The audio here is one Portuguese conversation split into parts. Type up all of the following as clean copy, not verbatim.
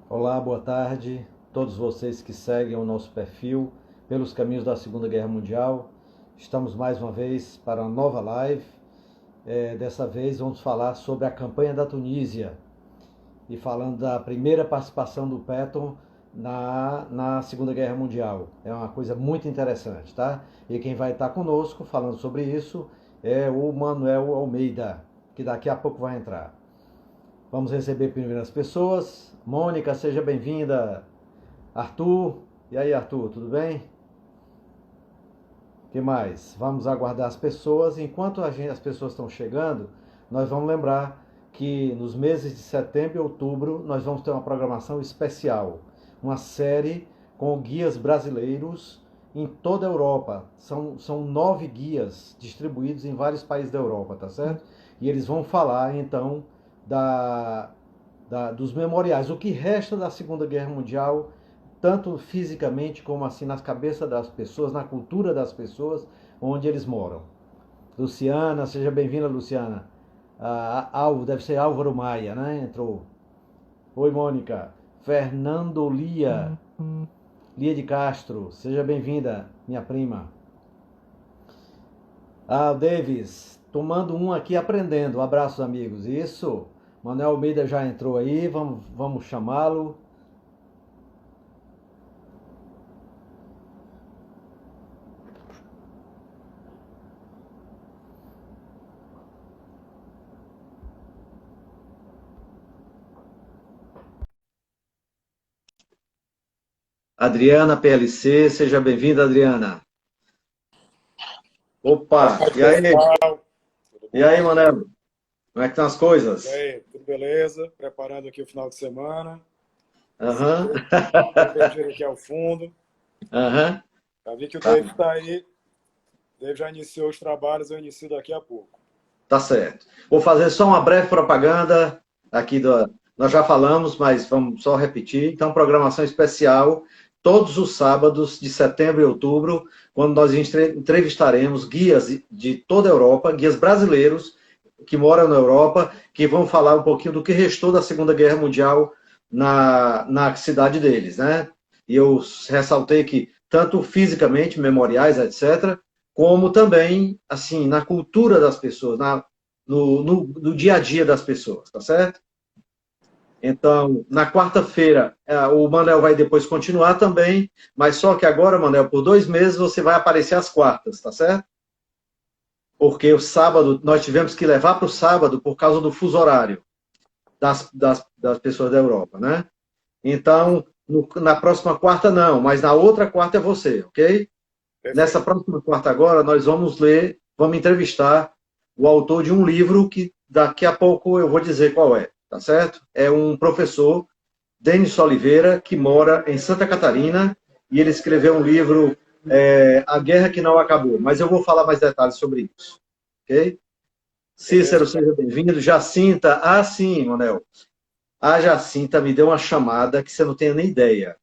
Olá, boa tarde. Todos vocês que seguem o nosso perfil pelos caminhos da Segunda Guerra Mundial. Estamos mais uma vez para uma nova live. Dessa vez vamos falar sobre a campanha da Tunísia e falando da primeira participação do Patton na Segunda Guerra Mundial. É uma coisa muito interessante, tá? E quem vai estar conosco falando sobre isso é o Manuel Almeida, que daqui a pouco vai entrar. Vamos receber primeiro as pessoas. Mônica, seja bem-vinda. Arthur, e aí Arthur, tudo bem? O que mais? Vamos aguardar as pessoas. Enquanto as pessoas estão chegando, nós vamos lembrar que nos meses de setembro e outubro nós vamos ter uma programação especial. Uma série com guias brasileiros em toda a Europa. São 9 guias distribuídos em vários países da Europa, tá certo? E eles vão falar então da, dos memoriais, o que resta da Segunda Guerra Mundial, tanto fisicamente como assim nas cabeças das pessoas, na cultura das pessoas, onde eles moram. Luciana, seja bem-vinda, Luciana. Deve ser Álvaro Maia, né? Entrou. Oi, Mônica. Fernando Lia. Lia de Castro, seja bem-vinda, minha prima. O Davis, tomando um aqui, aprendendo. Um abraço, amigos. Isso. Manuel Almeida já entrou aí, vamos chamá-lo. Adriana PLC, seja bem-vinda, Adriana. Boa Opa, tarde, e aí? pessoal. Tudo E aí, bom? Manelo? Como é que estão as E coisas? aí, tudo beleza? Preparando aqui o final de semana. Aham, Cervejinha aqui ao fundo. aham, Já vi que o David está aí. O David já iniciou os trabalhos, eu inicio daqui a pouco. tá certo. Vou fazer só uma breve propaganda aqui do. Nós já falamos, mas vamos só repetir. Então, programação especial, todos os sábados de setembro e outubro, quando nós entrevistaremos guias de toda a Europa, guias brasileiros que moram na Europa, que vão falar um pouquinho do que restou da Segunda Guerra Mundial na cidade deles, né? E eu ressaltei que, tanto fisicamente, memoriais, etc., como também, assim, na cultura das pessoas, no dia a dia das pessoas, tá certo? Então, na quarta-feira, o Manel vai depois continuar também, mas só que agora, Manel, por 2 meses você vai aparecer às quartas, tá certo? Porque o sábado, nós tivemos que levar para o sábado por causa do fuso horário das pessoas da Europa, né? Então, na próxima quarta não, mas na outra quarta é você, ok? Nessa Perfeito. próxima quarta agora, nós vamos ler, vamos entrevistar o autor de um livro que daqui a pouco eu vou dizer qual é, tá certo? É um professor, Denis Oliveira, que mora em Santa Catarina, e ele escreveu um livro, A Guerra que Não Acabou, mas eu vou falar mais detalhes sobre isso, ok? Beleza, Cícero, seja bem-vindo. Jacinta, sim, Manel. A Jacinta me deu uma chamada que você não tem nem ideia.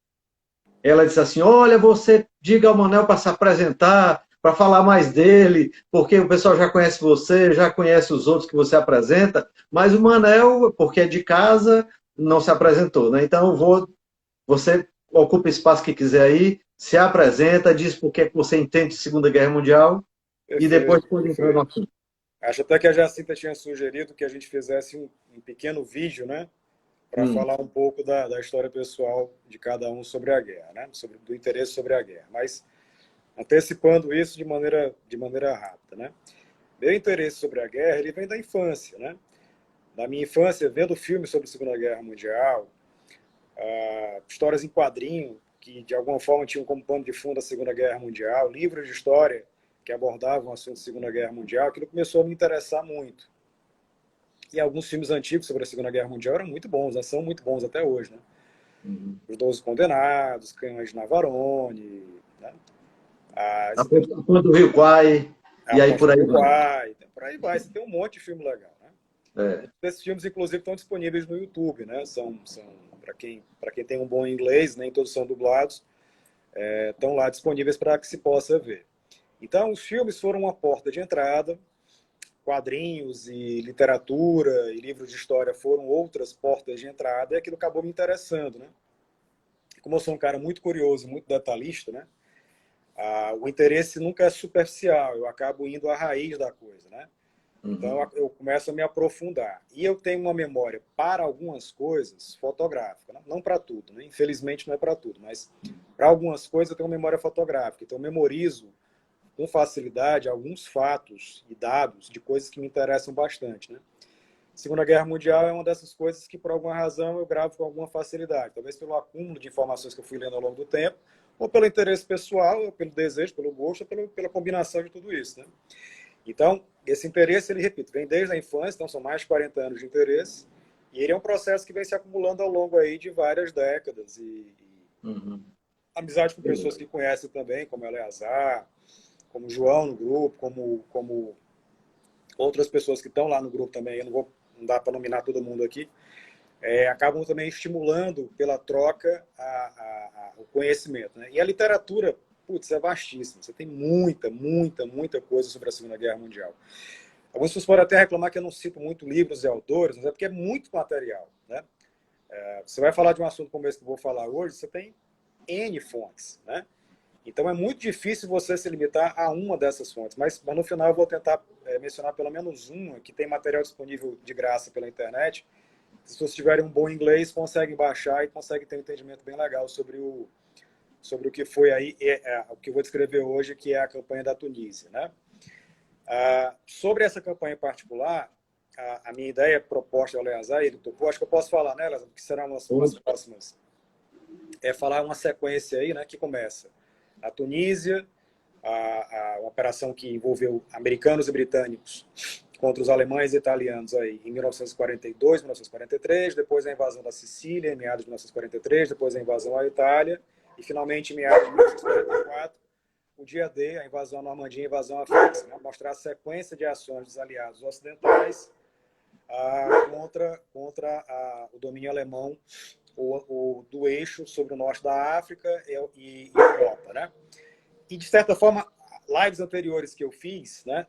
Ela disse assim: olha, você diga ao Manel para se apresentar, para falar mais dele, porque o pessoal já conhece você, já conhece os outros que você apresenta, mas o Manel, porque é de casa, não se apresentou, né? Então você ocupa o espaço que quiser aí, se apresenta, diz por que você entende de Segunda Guerra Mundial e depois perfeito, pode entrar no perfeito. assunto. Acho até que a Jacinta tinha sugerido que a gente fizesse um pequeno vídeo, né? Para Hum, falar um pouco da história pessoal de cada um sobre a guerra, né? Do interesse sobre a guerra. Mas antecipando isso de maneira rápida, né? Meu interesse sobre a guerra ele vem da infância, né? Da minha infância, vendo filmes sobre a Segunda Guerra Mundial, histórias em quadrinho que de alguma forma tinham como pano de fundo a Segunda Guerra Mundial, livros de história que abordavam o assunto da Segunda Guerra Mundial, aquilo começou a me interessar muito. E alguns filmes antigos sobre a Segunda Guerra Mundial eram muito bons, né? São muito bons até hoje, né? hum. Os Doze Condenados, Canhões de Navarone, né? A As, Ponte do Rio Quai, a e aí Ponte por do aí vai. Uruguai, por aí vai. Você tem um monte de filme legal, né? É. Muitos desses filmes, inclusive, estão disponíveis no YouTube, né? São para quem tem um bom inglês, nem todos são dublados, estão lá disponíveis para que se possa ver. Então, os filmes foram uma porta de entrada quadrinhos e literatura e livros de história foram outras portas de entrada, e aquilo acabou me interessando, né? Como eu sou um cara muito curioso, muito detalhista, né? O interesse nunca é superficial, eu acabo indo à raiz da coisa, né? Então eu começo a me aprofundar. E eu tenho uma memória para algumas coisas fotográfica, né? Não para tudo, né? Infelizmente não é para tudo, mas para algumas coisas eu tenho uma memória fotográfica. Então eu memorizo com facilidade alguns fatos e dados de coisas que me interessam bastante, né? Segunda Guerra Mundial é uma dessas coisas que, por alguma razão, eu gravo com alguma facilidade. Talvez pelo acúmulo de informações que eu fui lendo ao longo do tempo, ou pelo interesse pessoal, ou pelo desejo, pelo gosto, ou pela combinação de tudo isso, né? Então, esse interesse, ele, repito, vem desde a infância, então são mais de 40 anos de interesse, e ele é um processo que vem se acumulando ao longo aí de várias décadas, amizade com pessoas que conhecem também, como Eleazar, como João no grupo, como outras pessoas que estão lá no grupo também, não dá para nominar todo mundo aqui, acabam também estimulando pela troca o conhecimento, né? E a literatura, putz, é vastíssima. Você tem muita, muita, muita coisa sobre a Segunda Guerra Mundial. Algumas pessoas podem até reclamar que eu não cito muito livros e autores, mas é porque é muito material, né? Você vai falar de um assunto como esse que eu vou falar hoje, você tem N fontes, né? Então é muito difícil você se limitar a uma dessas fontes, mas no final eu vou tentar mencionar pelo menos uma que tem material disponível de graça pela internet. Se vocês tiverem um bom inglês, conseguem baixar e conseguem ter um entendimento bem legal sobre o que foi aí, o que eu vou descrever hoje, que é a campanha da Tunísia, né? Sobre essa campanha em particular, a minha ideia proposta ao Eleazar, ele topou, acho que eu posso falar, né, Eleazar, que serão umas próximas, falar uma sequência aí, né, que começa a Tunísia, uma operação que envolveu americanos e britânicos contra os alemães e italianos aí, em 1942, 1943, depois a invasão da Sicília, em meados de 1943, depois a invasão à Itália, e finalmente em meados de 1944, o dia D, a invasão à Normandia e a invasão à França, né? Mostrar a sequência de ações dos aliados ocidentais contra o domínio alemão do eixo sobre o norte da África e Europa, né? E, de certa forma, lives anteriores que eu fiz, né,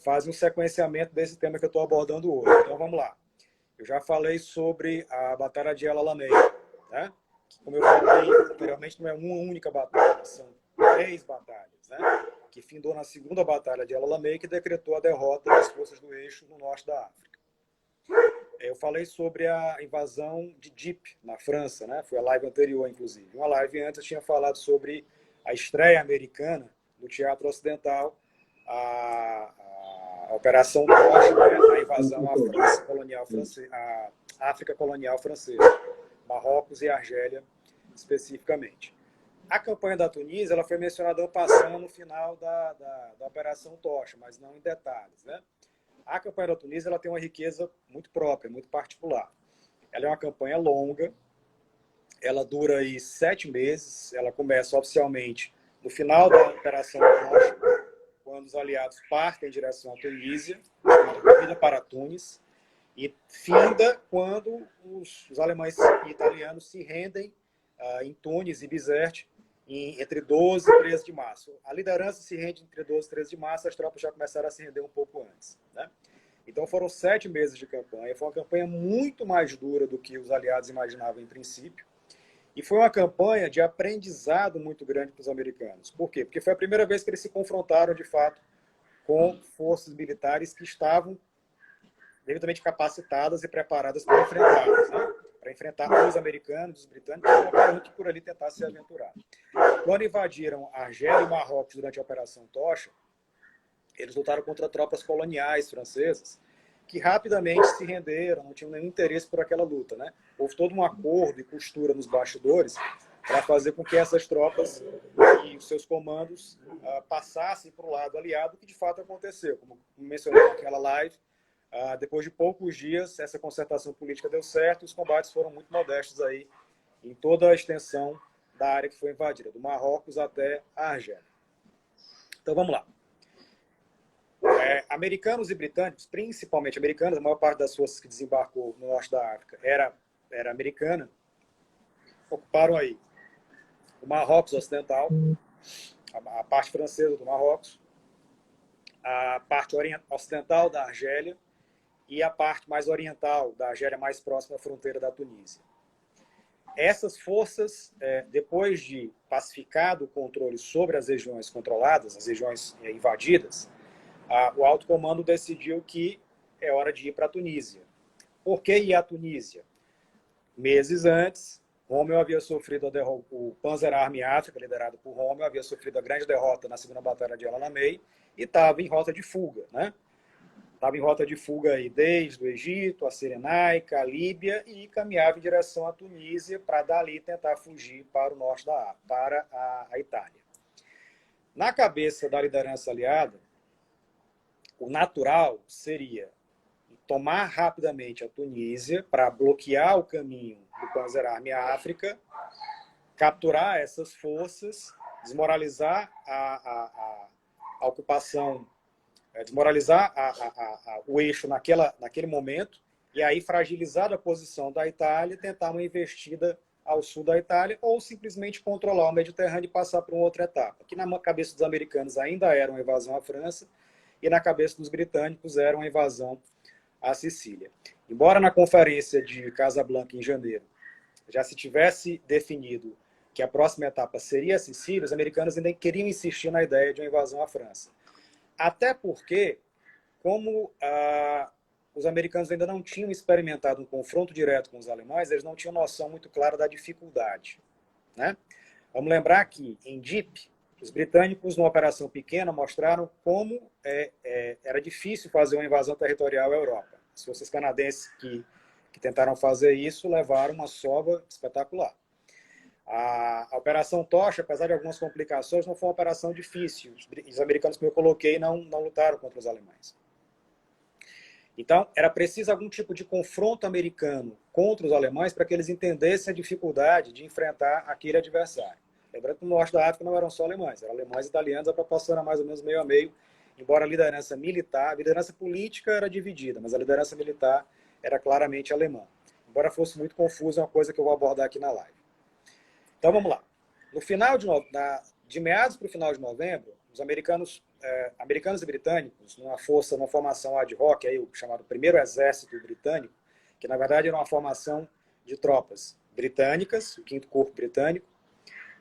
fazem um sequenciamento desse tema que eu estou abordando hoje. Então, vamos lá. Eu já falei sobre a Batalha de El Alamein, né? Que, como eu falei anteriormente, não é uma única batalha, são 3 batalhas, né? Que findou na segunda Batalha de El Alamein, que decretou a derrota das forças do eixo no norte da África. Eu falei sobre a invasão de Dieppe, na França, né? Foi a live anterior, inclusive. Uma live antes eu tinha falado sobre a estreia americana no teatro ocidental, a Operação Tocha, né? A invasão à França colonial francesa, à África colonial francesa, Marrocos e Argélia, especificamente. A campanha da Tunísia ela foi mencionada passando no final da Operação Tocha, mas não em detalhes, né? A campanha da Tunísia ela tem uma riqueza muito própria, muito particular. Ela é uma campanha longa, ela dura aí 7 meses, ela começa oficialmente no final da Operação Tocha, quando os aliados partem em direção à Tunísia, corrida para Tunis, e finda quando os alemães e italianos se rendem em Tunis e Bizerte entre 12 e 13 de março. A liderança se rende entre 12 e 13 de março, as tropas já começaram a se render um pouco antes, né? Então foram 7 meses de campanha, foi uma campanha muito mais dura do que os aliados imaginavam em princípio, e foi uma campanha de aprendizado muito grande para os americanos. Por quê? Porque foi a primeira vez que eles se confrontaram, de fato, com forças militares que estavam devidamente capacitadas e preparadas para enfrentá-los, né? Para enfrentar os americanos, os britânicos, ou qualquer um que por ali tentasse se aventurar. Quando invadiram Argélia e Marrocos durante a Operação Tocha, eles lutaram contra tropas coloniais francesas, que rapidamente se renderam, não tinham nenhum interesse por aquela luta, né? Houve todo um acordo e costura nos bastidores para fazer com que essas tropas e os seus comandos passassem para o lado aliado, que de fato aconteceu. Como mencionei naquela live, depois de poucos dias, essa concertação política deu certo e os combates foram muito modestos aí em toda a extensão da área que foi invadida, do Marrocos até a Argélia. Então vamos lá. Americanos e britânicos, principalmente americanos, a maior parte das forças que desembarcou no norte da África era americana, ocuparam aí o Marrocos ocidental, a parte francesa do Marrocos, a parte ocidental da Argélia e a parte mais oriental da Argélia, mais próxima à fronteira da Tunísia. Essas forças, depois de pacificado o controle sobre as regiões controladas, as regiões invadidas, o alto comando decidiu que é hora de ir para a Tunísia. Por que ir à Tunísia? Meses antes, Rommel havia sofrido o Panzer Army África, liderado por Rommel, havia sofrido a grande derrota na Segunda Batalha de El Alamein e estava em rota de fuga, né? Estava em rota de fuga aí desde o Egito, a Cirenaica, a Líbia e caminhava em direção à Tunísia para dali tentar fugir para o norte para a Itália. Na cabeça da liderança aliada, o natural seria tomar rapidamente a Tunísia para bloquear o caminho do Panzer Army África, capturar essas forças, desmoralizar a ocupação, desmoralizar o eixo naquele momento, e aí fragilizar a posição da Itália, tentar uma investida ao sul da Itália, ou simplesmente controlar o Mediterrâneo e passar para uma outra etapa, que na cabeça dos americanos ainda era uma invasão à França, e na cabeça dos britânicos era uma invasão à Sicília. Embora na conferência de Casablanca em janeiro já se tivesse definido que a próxima etapa seria a Sicília, os americanos ainda queriam insistir na ideia de uma invasão à França. Até porque, como os americanos ainda não tinham experimentado um confronto direto com os alemães, eles não tinham noção muito clara da dificuldade, né? Vamos lembrar que, em Dieppe, os britânicos, numa operação pequena, mostraram como era difícil fazer uma invasão territorial à Europa. As forças canadenses que tentaram fazer isso levaram uma sova espetacular. A Operação Tocha, apesar de algumas complicações, não foi uma operação difícil. Os americanos, como eu coloquei, não lutaram contra os alemães. Então, era preciso algum tipo de confronto americano contra os alemães para que eles entendessem a dificuldade de enfrentar aquele adversário. Lembrando que no norte da África não eram só alemães, eram alemães e italianos, a proporção era mais ou menos meio a meio, embora a liderança militar, a liderança política era dividida, mas a liderança militar era claramente alemã. Embora fosse muito confuso, é uma coisa que eu vou abordar aqui na live. Então vamos lá. No final de meados para o final de novembro, os americanos e britânicos, numa formação ad hoc, aí, o chamado Primeiro Exército Britânico, que na verdade era uma formação de tropas britânicas, o 5º Corpo Britânico,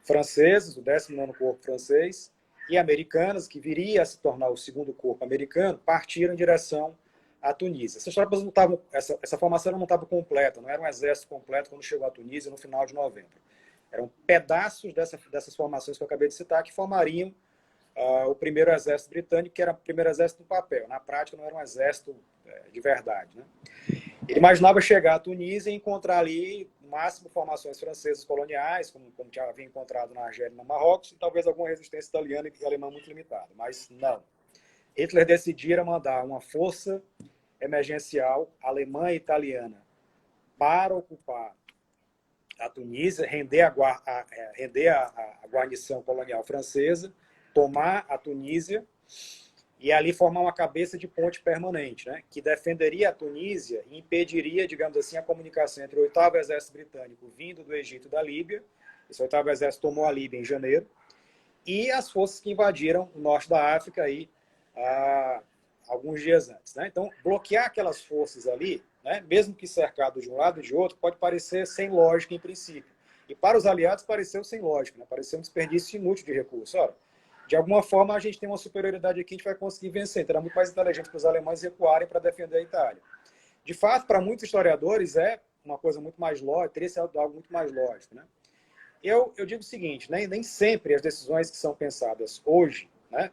franceses, o 19º Corpo Francês, e americanas, que viria a se tornar o 2º Corpo Americano, partiram em direção à Tunísia. Essas tropas não estavam, essa formação não estava completa, não era um exército completo quando chegou à Tunísia no final de novembro. Eram pedaços dessas formações que eu acabei de citar que formariam o primeiro exército britânico, que era o primeiro exército no papel. Na prática, não era um exército de verdade, né? Ele imaginava chegar à Tunísia e encontrar ali, no máximo, formações francesas coloniais, como já havia encontrado na Argélia e no Marrocos, e talvez alguma resistência italiana e alemã muito limitada. Mas não. Hitler decidira mandar uma força emergencial alemã e italiana para ocupar a Tunísia, render a guarnição colonial francesa, tomar a Tunísia e ali formar uma cabeça de ponte permanente, né, que defenderia a Tunísia e impediria, digamos assim, a comunicação entre o 8º Exército Britânico vindo do Egito e da Líbia. Esse 8º Exército tomou a Líbia em janeiro, e as forças que invadiram o norte da África aí, alguns dias antes, né? Então, bloquear aquelas forças ali, né, mesmo que cercado de um lado e de outro, pode parecer sem lógica em princípio. E para os aliados pareceu sem lógica, né? Pareceu um desperdício inútil de recursos. Ora, de alguma forma a gente tem uma superioridade aqui, a gente vai conseguir vencer. Então era muito mais inteligente para os alemães recuarem para defender a Itália. De fato, para muitos historiadores é uma coisa muito mais lógica, teria sido algo muito mais lógico, né? Eu digo o seguinte, né, nem sempre as decisões que são pensadas hoje, né,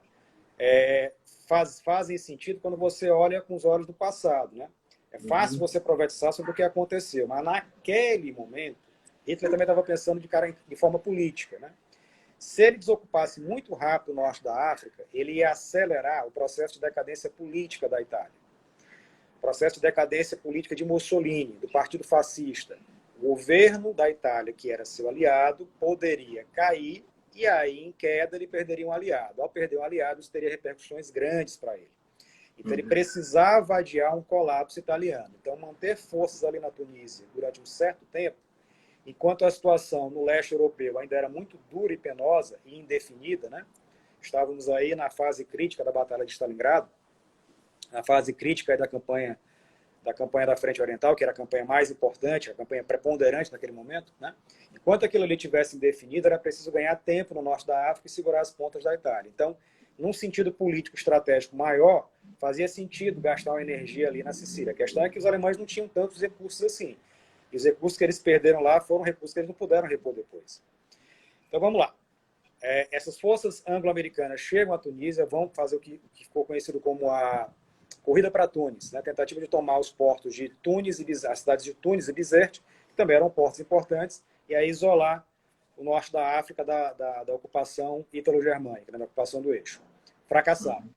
fazem sentido quando você olha com os olhos do passado, né? É fácil você profetizar sobre o que aconteceu, mas naquele momento, Hitler também estava pensando de forma política, né? Se ele desocupasse muito rápido o norte da África, ele ia acelerar o processo de decadência política da Itália. O processo de decadência política de Mussolini, do Partido Fascista. O governo da Itália, que era seu aliado, poderia cair e aí, em queda, ele perderia um aliado. Ao perder um aliado, isso teria repercussões grandes para ele. Então, ele precisava adiar um colapso italiano. Então, manter forças ali na Tunísia durante um certo tempo, enquanto a situação no leste europeu ainda era muito dura e penosa e indefinida, né? Estávamos aí na fase crítica da Batalha de Stalingrado, na fase crítica da campanha da Frente Oriental, que era a campanha mais importante, a campanha preponderante naquele momento, né? Enquanto aquilo ali tivesse indefinido, era preciso ganhar tempo no norte da África e segurar as pontas da Itália. Então, num sentido político estratégico maior, fazia sentido gastar uma energia ali na Sicília. A questão é que os alemães não tinham tantos recursos assim. E os recursos que eles perderam lá foram recursos que eles não puderam repor depois. Então, vamos lá. Essas forças anglo-americanas chegam à Tunísia, vão fazer o que ficou conhecido como a corrida para Tunis, né? Tentativa de tomar os portos de Tunis e as cidades de Tunis e Bizerte, que também eram portos importantes, e aí isolar o norte da África da ocupação ítalo-germânica, né? Da ocupação do eixo. Fracassaram.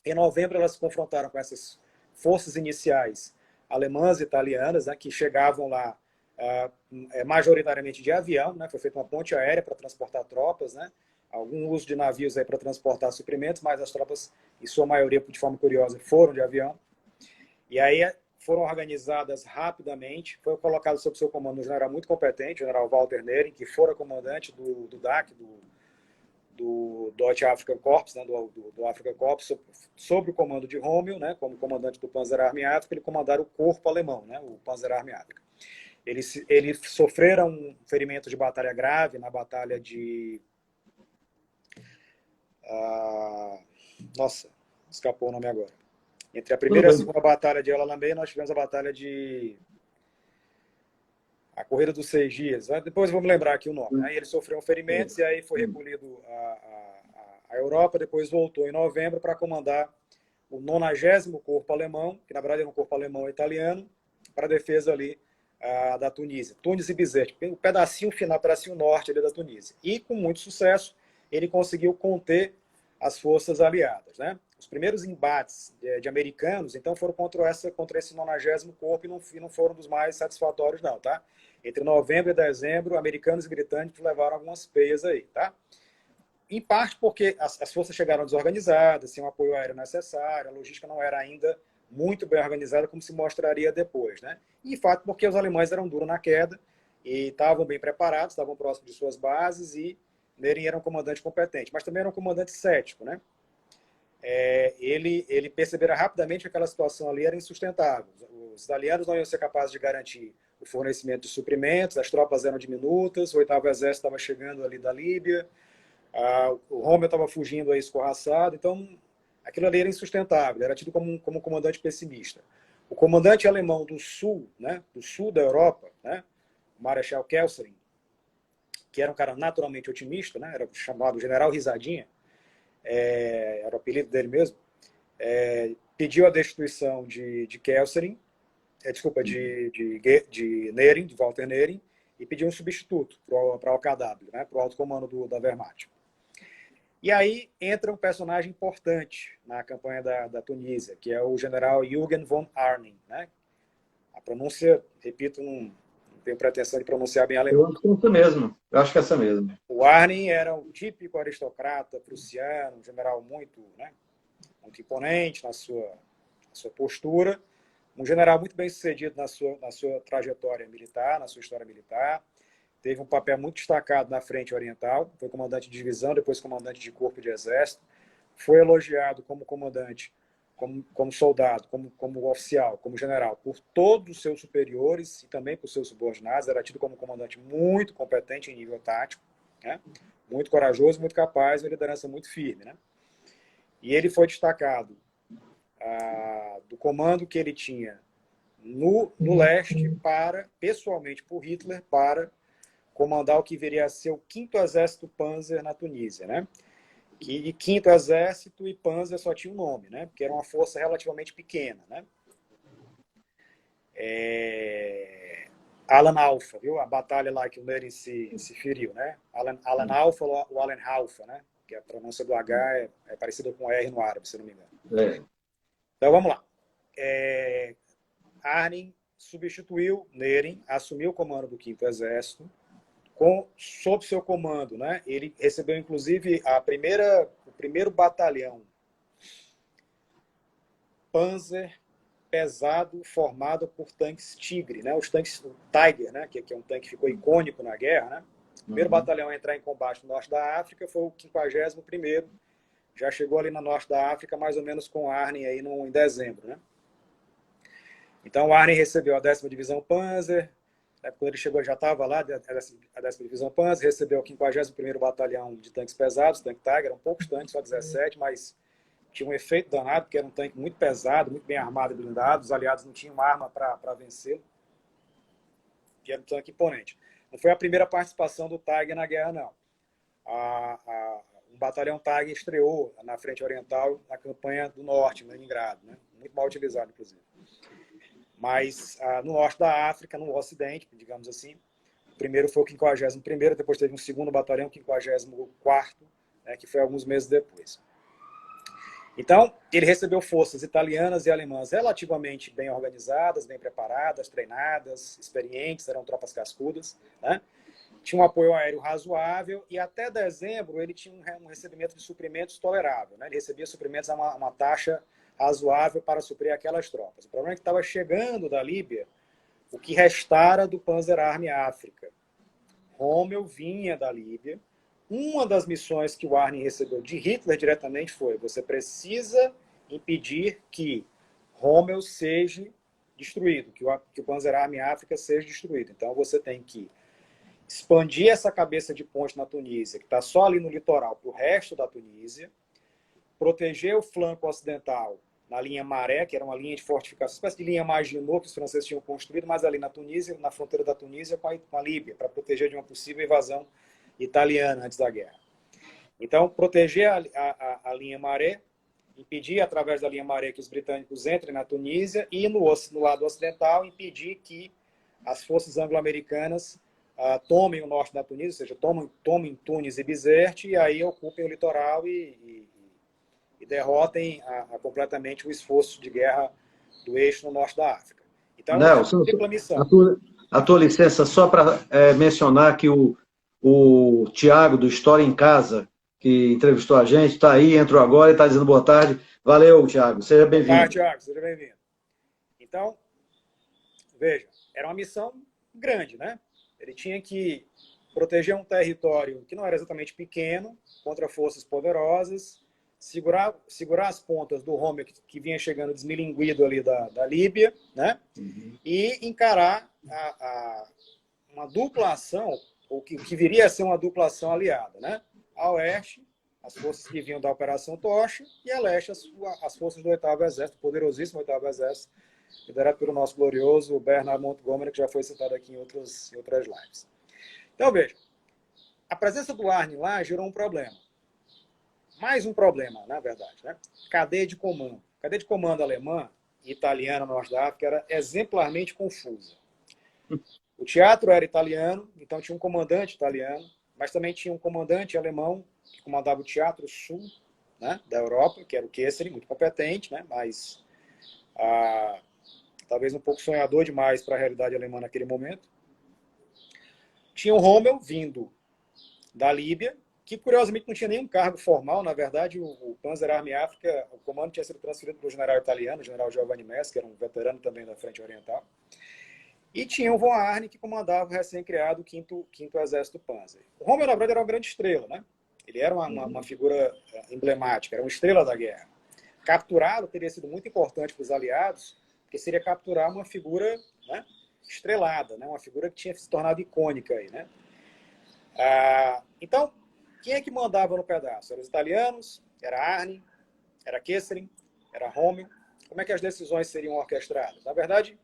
Em novembro, elas se confrontaram com essas forças iniciais alemãs e italianas, né, que chegavam lá majoritariamente de avião, né? Foi feita uma ponte aérea para transportar tropas, né? Algum uso de navios aí para transportar suprimentos, mas as tropas, em sua maioria, de forma curiosa, foram de avião. E aí foram organizadas rapidamente, foi colocado sob seu comando um general muito competente, o general Walter Nering, que fora comandante do DAC, do Deutsche African Corps, né, do Africa Corps, sob o comando de Rommel, né, como comandante do Panzerarmee África, ele comandara o corpo alemão, né, o Panzerarmee África. Eles sofreram um ferimento de batalha grave na batalha de... Nossa, escapou o nome agora. Entre a primeira e a segunda batalha de El Alamein, nós tivemos a batalha de... a Corrida dos 6 Dias. Depois vamos lembrar aqui o nome. Aí ele sofreu ferimentos e aí foi recolhido à Europa, depois voltou em novembro para comandar o 90º Corpo Alemão, que na verdade era um corpo alemão e italiano, para a defesa ali da Tunísia. Tunis e Bizerte, o pedacinho final, o pedacinho norte ali da Tunísia. E com muito sucesso, ele conseguiu conter as forças aliadas, né? Os primeiros embates de americanos, então, foram contra esse 90º Corpo e não foram dos mais satisfatórios, não, tá? Entre novembro e dezembro, americanos e britânicos levaram algumas peias aí, tá? Em parte porque as forças chegaram desorganizadas, sem o apoio aéreo necessário, a logística não era ainda muito bem organizada, como se mostraria depois, né? E, de fato, porque os alemães eram duros na queda e estavam bem preparados, estavam próximos de suas bases e Nering era um comandante competente, mas também era um comandante cético, né? Ele percebera rapidamente que aquela situação ali era insustentável. Os italianos não iam ser capazes de garantir o fornecimento de suprimentos, as tropas eram diminutas, o 8º Exército estava chegando ali da Líbia, o Rommel estava fugindo aí escorraçado, então aquilo ali era insustentável, era tido como um comandante pessimista. O comandante alemão do sul, né, do sul da Europa, né, o Marechal Kesselring, que era um cara naturalmente otimista, né, era chamado General Risadinha, era o apelido dele mesmo, pediu a destituição de Kesselring, de Nering, de Walter Nering, e pediu um substituto para o AKW, né, para o alto comando da Wehrmacht. E aí entra um personagem importante na campanha da Tunísia, que é o general Jürgen von Arnim, né? A pronúncia, repito, não tenho pretensão de pronunciar bem alemão. Eu acho que é essa mesmo. Eu acho que é essa mesmo. O Arnim era um típico aristocrata prussiano, um general muito imponente na sua postura, um general muito bem sucedido na sua trajetória militar, na sua história militar. Teve um papel muito destacado na frente oriental, foi comandante de divisão, depois comandante de corpo de exército, foi elogiado como comandante, como soldado, como oficial, como general, por todos os seus superiores e também por seus subordinados. Era tido como comandante muito competente em nível tático, né? Muito corajoso, muito capaz, uma liderança muito firme, né? E ele foi destacado do comando que ele tinha no leste pessoalmente por Hitler, para comandar o que viria a ser o 5º Exército Panzer na Tunísia, né? Que 5º Exército e Panzer só tinha um nome, né? Porque era uma força relativamente pequena, né? Alan Alpha, viu? A batalha lá que o Nering se feriu, né? Alan Alpha ou Alan Alpha, né? Que a pronúncia do H é parecida com R no árabe, se não me engano. Então, vamos lá. Arnim substituiu Nering, assumiu o comando do 5º Exército, sob seu comando, né? Ele recebeu, inclusive, o primeiro batalhão Panzer pesado formado por tanques Tigre, né? Os tanques Tiger, né? Que é um tanque que ficou icônico na guerra, né? primeiro batalhão a entrar em combate no norte da África foi o 51º, já chegou ali no norte da África, mais ou menos com Arnhem aí em dezembro, né? Então o Arnhem recebeu a 10ª Divisão Panzer, né, quando ele chegou já estava lá, a 10ª Divisão Panzer, recebeu o 51º Batalhão de Tanques Pesados, Tanque Tiger, eram poucos tanques, só 17, mas tinha um efeito danado, porque era um tanque muito pesado, muito bem armado e blindado, os aliados não tinham arma para vencê-lo, que era um tanque imponente. Não foi a primeira participação do Tiger na guerra, não. Um batalhão Tiger estreou na frente oriental na campanha do norte, em Leningrado, né? Muito mal utilizado, inclusive. Mas no norte da África, no ocidente, digamos assim, o primeiro foi o 51º, depois teve um segundo batalhão, o 54º, né, que foi alguns meses depois. Então, ele recebeu forças italianas e alemãs relativamente bem organizadas, bem preparadas, treinadas, experientes, eram tropas cascudas, né? Tinha um apoio aéreo razoável e até dezembro ele tinha um recebimento de suprimentos tolerável, né? Ele recebia suprimentos a uma taxa razoável para suprir aquelas tropas. O problema é que estava chegando da Líbia o que restara do Panzer Army África. Rommel vinha da Líbia. Uma das missões que o Arnhem recebeu de Hitler diretamente foi: você precisa impedir que Rommel seja destruído, que o Panzer Army África seja destruído. Então você tem que expandir essa cabeça de ponte na Tunísia, que está só ali no litoral, para o resto da Tunísia, proteger o flanco ocidental na linha Maré, que era uma linha de fortificação, uma espécie de linha Maginot que os franceses tinham construído, mas ali na Tunísia, na fronteira da Tunísia com a Líbia, para proteger de uma possível invasão italiana antes da guerra. Então, proteger a linha Maré, impedir através da linha Maré que os britânicos entrem na Tunísia e no lado ocidental impedir que as forças anglo-americanas tomem o norte da Tunísia, ou seja, tomem Tunis e Bizerte, e aí ocupem o litoral e derrotem completamente o esforço de guerra do eixo no norte da África. Então, Nelson, a tua licença, só para mencionar que o Tiago, do História em Casa, que entrevistou a gente, está aí, entrou agora e está dizendo boa tarde. Valeu, Tiago, seja bem-vindo. Boa tarde, Tiago, seja bem-vindo. Então, veja, era uma missão grande, né? Ele tinha que proteger um território que não era exatamente pequeno, contra forças poderosas, segurar as pontas do Rommel que vinha chegando desmilinguido ali da Líbia, né? E encarar uma dupla ação, ou que viria a ser uma dupla ação aliada, né? A oeste, as forças que vinham da Operação Tocha, e a leste, as forças do 8º Exército, poderosíssimo 8º Exército, liderado pelo nosso glorioso Bernard Montgomery, que já foi citado aqui em outras lives. Então, veja, a presença do Arnhem lá gerou um problema. Mais um problema, na verdade, né? Cadeia de comando. Cadeia de comando alemã e italiana no norte da África era exemplarmente confusa. O teatro era italiano, então tinha um comandante italiano, mas também tinha um comandante alemão que comandava o teatro sul, né, da Europa, que era o Kesselring, muito competente, né, mas talvez um pouco sonhador demais para a realidade alemã naquele momento. Tinha o Rommel vindo da Líbia, que curiosamente não tinha nenhum cargo formal. Na verdade, o Panzer Army África, o comando tinha sido transferido para o general italiano, o general Giovanni Mess, que era um veterano também da Frente Oriental. E tinha o von Arnim, que comandava o recém-criado 5º Exército Panzer. O Rommel, na verdade, era uma grande estrela, né? Ele era uma figura emblemática, era uma estrela da guerra. Capturá-lo teria sido muito importante para os aliados, porque seria capturar uma figura, né, estrelada, né? Uma figura que tinha se tornado icônica aí, né? Então, quem é que mandava no pedaço? Eram os italianos? Era Arnim? Era Kesselring? Era Rommel? Como é que as decisões seriam orquestradas? Na verdade,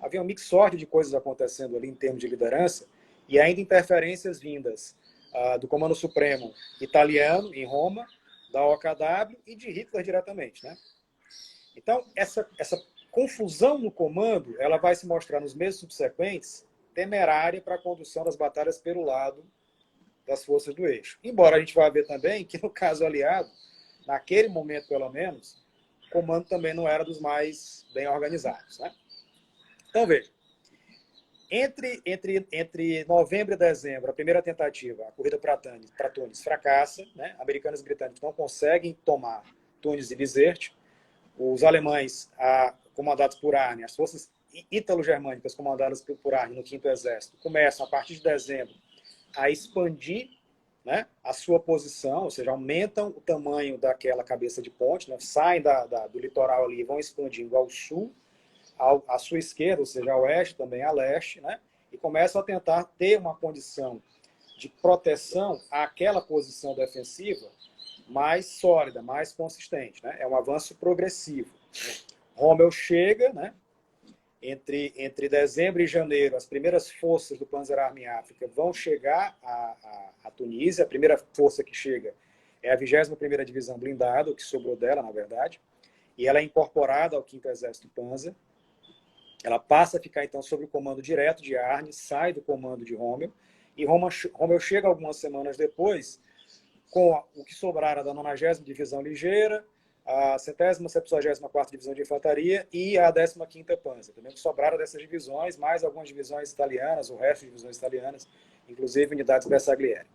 havia um mixórdia de coisas acontecendo ali em termos de liderança e ainda interferências vindas do Comando Supremo italiano em Roma, da OKW e de Hitler diretamente, né? Então, essa confusão no comando, ela vai se mostrar nos meses subsequentes temerária para a condução das batalhas pelo lado das forças do eixo. Embora a gente vá ver também que, no caso aliado, naquele momento pelo menos, o comando também não era dos mais bem organizados, né? Então, veja, entre novembro e dezembro, a primeira tentativa, a corrida para Tunis, fracassa, né? Americanos e britânicos não conseguem tomar Tunis e Bizerte. Os alemães, comandados por Arnim, as forças ítalo-germânicas comandadas por Arnim no 5º Exército, começam, a partir de dezembro, a expandir, né, a sua posição, ou seja, aumentam o tamanho daquela cabeça de ponte, né, saem do litoral ali e vão expandindo ao sul, à sua esquerda, ou seja, a oeste, também a leste, né, e começam a tentar ter uma condição de proteção àquela posição defensiva mais sólida, mais consistente. Né? É um avanço progressivo. Rommel chega, né? Entre dezembro e janeiro, as primeiras forças do Panzerarmee África vão chegar à Tunísia. A primeira força que chega é a 21ª Divisão Blindada, o que sobrou dela, na verdade, e ela é incorporada ao 5º Exército Panzer. Ela passa a ficar, então, sob o comando direto de Arne, sai do comando de Rommel, e Rommel chega algumas semanas depois com o que sobrara da 90ª Divisão Ligeira, a 100ª, 74ª Divisão de Infantaria e a 15ª Panzer. Também que sobraram dessas divisões, mais algumas divisões italianas, o resto de divisões italianas, inclusive unidades Bersaglieri.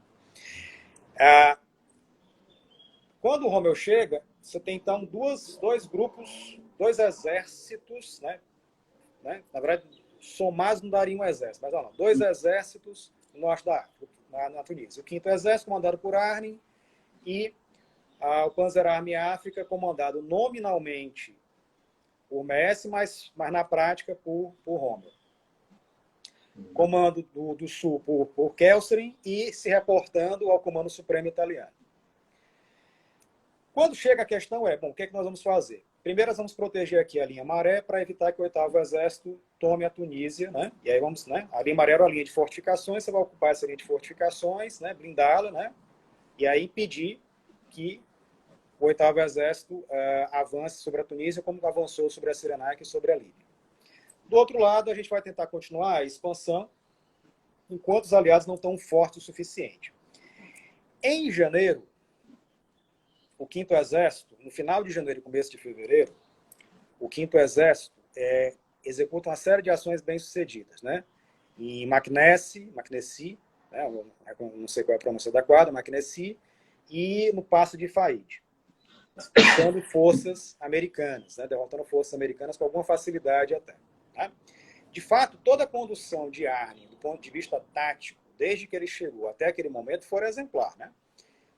Quando o Rommel chega, você tem, então, dois grupos, dois exércitos, né? Na verdade, somados não daria um exército, mas não, dois exércitos no norte da África, na Tunísia. O 5º Exército, comandado por Arne, e o Panzerarmee África, comandado nominalmente por Messi, mas na prática por Rommel. Comando do Sul por Kelserin e se reportando ao Comando Supremo Italiano. Quando chega a questão bom, o que é que nós vamos fazer? Primeiro, nós vamos proteger aqui a linha Maré para evitar que o 8º Exército tome a Tunísia, né? E aí vamos, né? A linha Maré era uma linha de fortificações, você vai ocupar essa linha de fortificações, né? Blindá-la, né? E aí impedir que o 8º Exército avance sobre a Tunísia como avançou sobre a Cirenaica e sobre a Líbia. Do outro lado, a gente vai tentar continuar a expansão enquanto os aliados não estão fortes o suficiente. Em janeiro, o 5º Exército, no final de janeiro e começo de fevereiro, o 5º Exército executa uma série de ações bem-sucedidas, né? Em Maknessi, né? Não sei qual é a pronúncia adequada, Maknessi, e no Passo de Faid, expulsando forças americanas, né? Derrotando forças americanas com alguma facilidade até. Tá? De fato, toda a condução de Arne, do ponto de vista tático, desde que ele chegou até aquele momento, foi exemplar, né?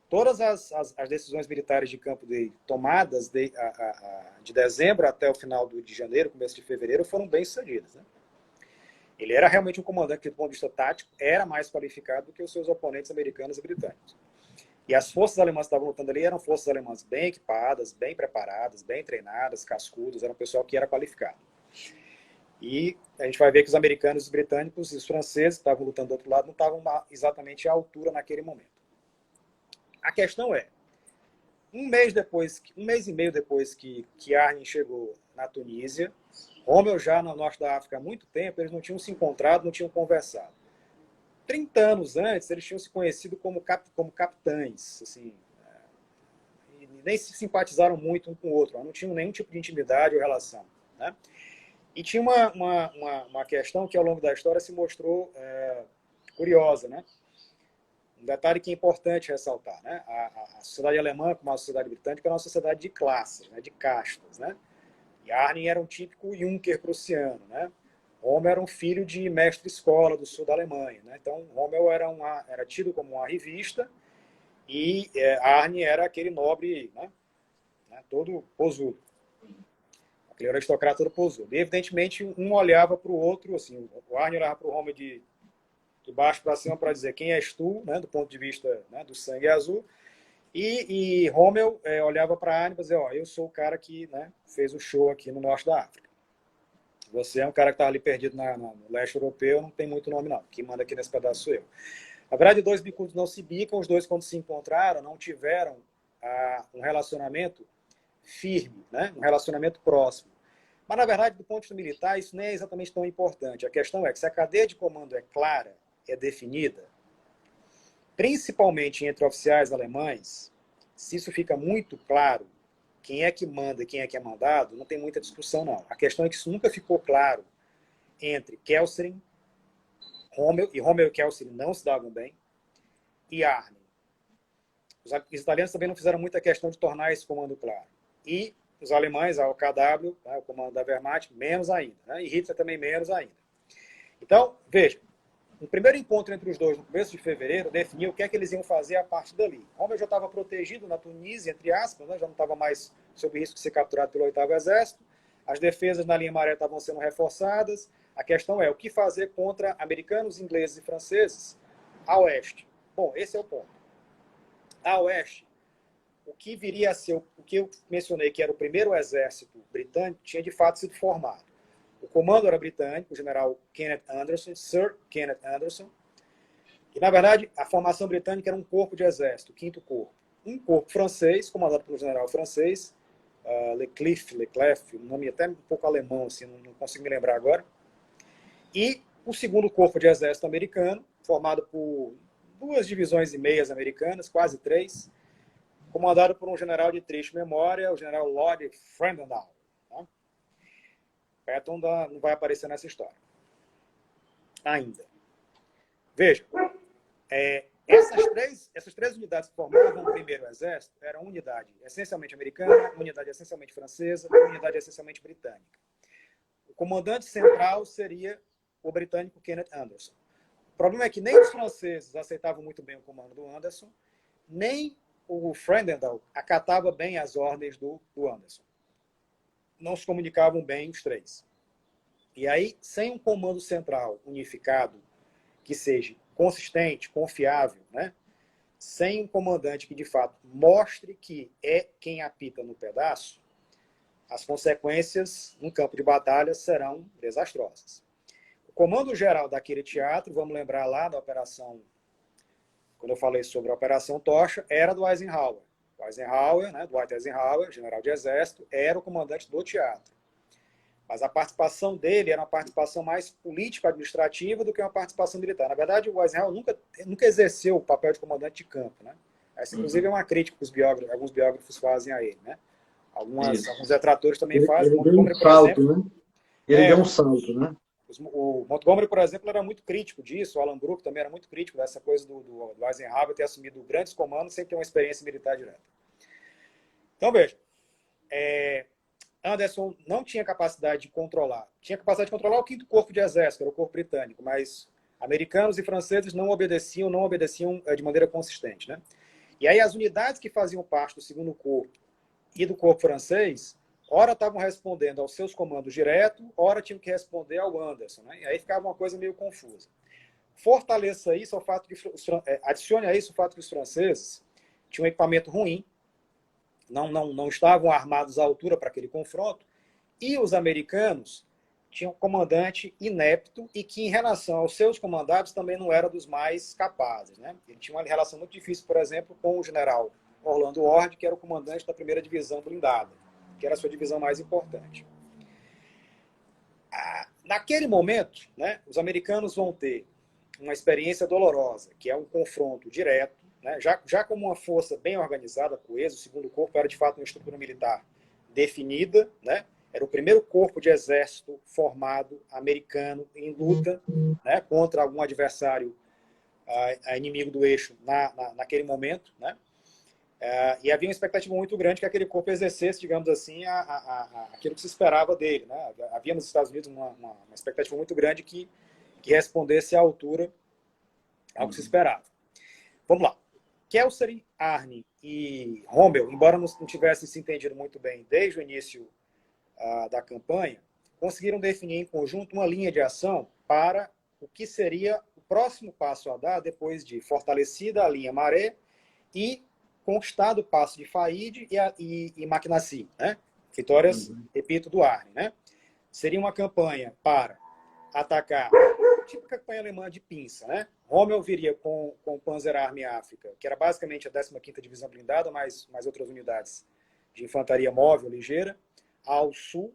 Todas as decisões militares de campo dele, tomadas de dezembro até o final de janeiro, começo de fevereiro, foram bem sucedidas. Né? Ele era realmente um comandante que, do ponto de vista tático, era mais qualificado do que os seus oponentes americanos e britânicos. E as forças alemãs que estavam lutando ali eram forças alemãs bem equipadas, bem preparadas, bem treinadas, cascudas, era um pessoal que era qualificado. E a gente vai ver que os americanos, os britânicos e os franceses que estavam lutando do outro lado não estavam exatamente à altura naquele momento. A questão um mês e meio depois que Arne chegou na Tunísia, Rommel já no norte da África há muito tempo, eles não tinham se encontrado, não tinham conversado. 30 anos antes, eles tinham se conhecido como capitães, assim, e nem se simpatizaram muito um com o outro, não tinham nenhum tipo de intimidade ou relação. Né? E tinha uma questão que ao longo da história se mostrou curiosa, né? Um detalhe que é importante ressaltar, né? A sociedade alemã, como a sociedade britânica, é uma sociedade de classes, né? De castas, né? E Arne era um típico Junker prussiano, né? Rommel era um filho de mestre-escola do sul da Alemanha, né? Então, Rommel era tido como uma revista e Arne era aquele nobre, né? Todo posudo. Aquele aristocrata todo posudo. E, evidentemente, um olhava para o outro, assim, o Arne olhava para o Rommel de baixo para cima para dizer quem és tu, né, do ponto de vista, né, do sangue azul, e Rommel olhava para Arne e dizia, eu sou o cara que, né, fez o show aqui no norte da África. Você é um cara que está ali perdido no leste europeu, não tem muito nome não, quem manda aqui nesse pedaço sou eu. Na verdade, dois bicudos não se bicam, os dois quando se encontraram não tiveram um relacionamento firme, né, um relacionamento próximo. Mas, na verdade, do ponto de vista militar, isso nem é exatamente tão importante. A questão é que se a cadeia de comando é clara, é definida, principalmente entre oficiais alemães, se isso fica muito claro, quem é que manda e quem é que é mandado, não tem muita discussão, não. A questão é que isso nunca ficou claro entre Kelserin, Rommel, e Rommel e Kelserin não se davam bem, e Arne. Os italianos também não fizeram muita questão de tornar esse comando claro. E os alemães, a OKW, o comando da Wehrmacht, menos ainda. Né? E Hitler também menos ainda. Então, veja, Um primeiro encontro entre os dois, no começo de fevereiro, definiu o que é que eles iam fazer a partir dali. Rommel já estava protegido na Tunísia, entre aspas, né? Já não estava mais sob risco de ser capturado pelo 8º Exército. As defesas na linha maré estavam sendo reforçadas. A questão é o que fazer contra americanos, ingleses e franceses a oeste. Bom, esse é o ponto. A oeste, o que viria a ser, o que eu mencionei que era o primeiro exército britânico, tinha de fato sido formado. O comando era britânico, o general Kenneth Anderson, Sir Kenneth Anderson, e na verdade a formação britânica era um corpo de exército, o 5º Corpo. Um corpo francês, comandado pelo general francês, Leclerc, um nome até um pouco alemão, assim, não consigo me lembrar agora, e o 2º Corpo de Exército americano, formado por 2,5 divisões americanas, quase 3, comandado por um general de triste memória, o general Lord Fredendall. Tá? Patton não vai aparecer nessa história. Ainda. Veja, essas três unidades que formavam o primeiro exército eram uma unidade essencialmente americana, uma unidade essencialmente francesa, uma unidade essencialmente britânica. O comandante central seria o britânico Kenneth Anderson. O problema é que nem os franceses aceitavam muito bem o comando do Anderson, nem o Fredendall acatava bem as ordens do Anderson. Não se comunicavam bem os três. E aí, sem um comando central unificado, que seja consistente, confiável, né? Sem um comandante que, de fato, mostre que é quem apita no pedaço, as consequências no campo de batalha serão desastrosas. O comando geral daquele teatro, vamos lembrar lá da operação, quando eu falei sobre a Operação Tocha, era do Eisenhower. O Eisenhower, né, Dwight Eisenhower, general de exército, era o comandante do teatro. Mas a participação dele era uma participação mais político-administrativa do que uma participação militar. Na verdade, o Eisenhower nunca exerceu o papel de comandante de campo, né? Essa, inclusive, é uma crítica que alguns biógrafos fazem a ele, né? Alguns detratores também fazem. Ele deu um salto, né? Ele deu um salto, né? O Montgomery, por exemplo, era muito crítico disso. O Alan Brooke também era muito crítico dessa coisa do Eisenhower ter assumido grandes comandos sem ter uma experiência militar direta. Então, veja. Anderson não tinha capacidade de controlar. Tinha capacidade de controlar o 5º Corpo de Exército, que era o corpo britânico, mas americanos e franceses não obedeciam de maneira consistente, né? E aí as unidades que faziam parte do 2º Corpo e do Corpo francês, ora estavam respondendo aos seus comandos direto, ora tinham que responder ao Anderson, né? E aí ficava uma coisa meio confusa. Fortaleça isso ao fato adicione a isso o fato que os franceses tinham um equipamento ruim, não estavam armados à altura para aquele confronto, e os americanos tinham um comandante inepto e que, em relação aos seus comandados, também não era dos mais capazes, né? Ele tinha uma relação muito difícil, por exemplo, com o general Orlando Ord, que era o comandante da 1ª Divisão Blindada, que era a sua divisão mais importante. Naquele momento, né, os americanos vão ter uma experiência dolorosa, que é um confronto direto, né, já como uma força bem organizada, coesa, o 2º Corpo era de fato uma estrutura militar definida, né, era o primeiro corpo de exército formado americano em luta, né, contra algum adversário inimigo do eixo naquele momento, né, e havia uma expectativa muito grande que aquele corpo exercesse, digamos assim, aquilo que se esperava dele, né. Havia nos Estados Unidos uma expectativa muito grande que respondesse à altura ao que se esperava. Vamos lá. Kelser, Arne e Rommel, embora não tivessem se entendido muito bem desde o início da campanha, conseguiram definir em conjunto uma linha de ação para o que seria o próximo passo a dar depois de fortalecida a linha Maré e conquistado o passo de Faide e Maquinacy, né? Vitórias, repito, do Arne, né? Seria uma campanha para atacar, tipo a campanha alemã de pinça, né? Rommel viria com o Panzerarmee África, que era basicamente a 15ª Divisão Blindada, mais outras unidades de infantaria móvel, ligeira, ao sul,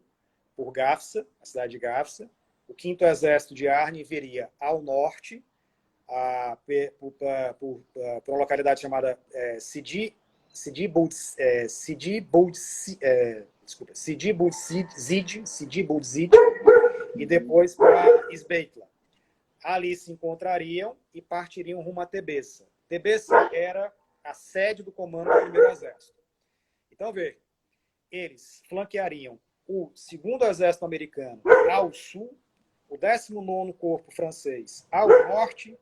por Gafsa, a cidade de Gafsa. O 5º Exército de Arne viria ao norte, por uma localidade chamada Sidi Boudzid, e depois para Isbeitla. Ali se encontrariam e partiriam rumo a Tebessa. Tebessa era a sede do comando do 1º Exército. Então, veja, eles flanqueariam o 2º Exército americano ao sul, o 19º Corpo francês ao norte,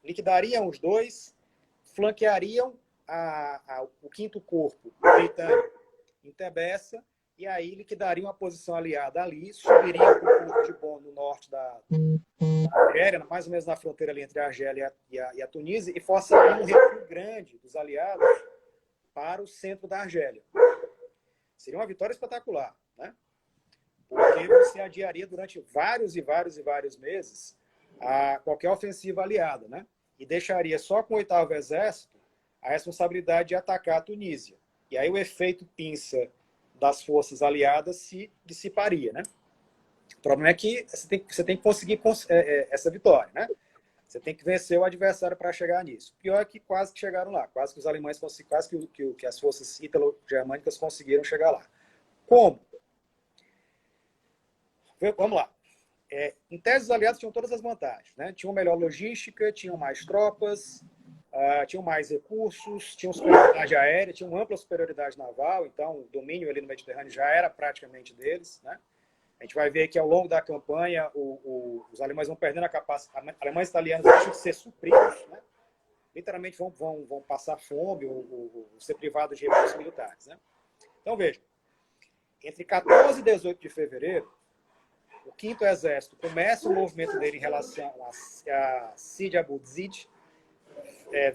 liquidariam os dois, flanqueariam o 5º Corpo britânico em Tebessa, e aí liquidariam a posição aliada ali, subiriam para o Porto de Bonn, no norte da Argélia, mais ou menos na fronteira ali entre a Argélia e a Tunísia, e forçariam um recuo grande dos aliados para o centro da Argélia. Seria uma vitória espetacular, né? Porque você adiaria durante vários meses a qualquer ofensiva aliada, né? E deixaria só com o 8º Exército a responsabilidade de atacar a Tunísia. E aí o efeito pinça das forças aliadas se dissiparia, né? O problema é que você tem que conseguir essa vitória, né? Você tem que vencer o adversário para chegar nisso. Pior é que quase que chegaram lá, quase que os alemães quase que as forças ítalo-germânicas conseguiram chegar lá. Como? Vamos lá. Em tese, os aliados tinham todas as vantagens, né? Tinham melhor logística, tinham mais tropas, tinham mais recursos, tinham superioridade aérea, tinham ampla superioridade naval, então o domínio ali no Mediterrâneo já era praticamente deles, né? A gente vai ver que ao longo da campanha os alemães vão perdendo a capacidade, alemães e italianos deixam de ser supridos, né? Literalmente vão passar fome ou ser privados de recursos militares, né? Então veja, entre 14 e 18 de fevereiro, o 5º Exército começa o movimento dele em relação a Sidi Abu Zid,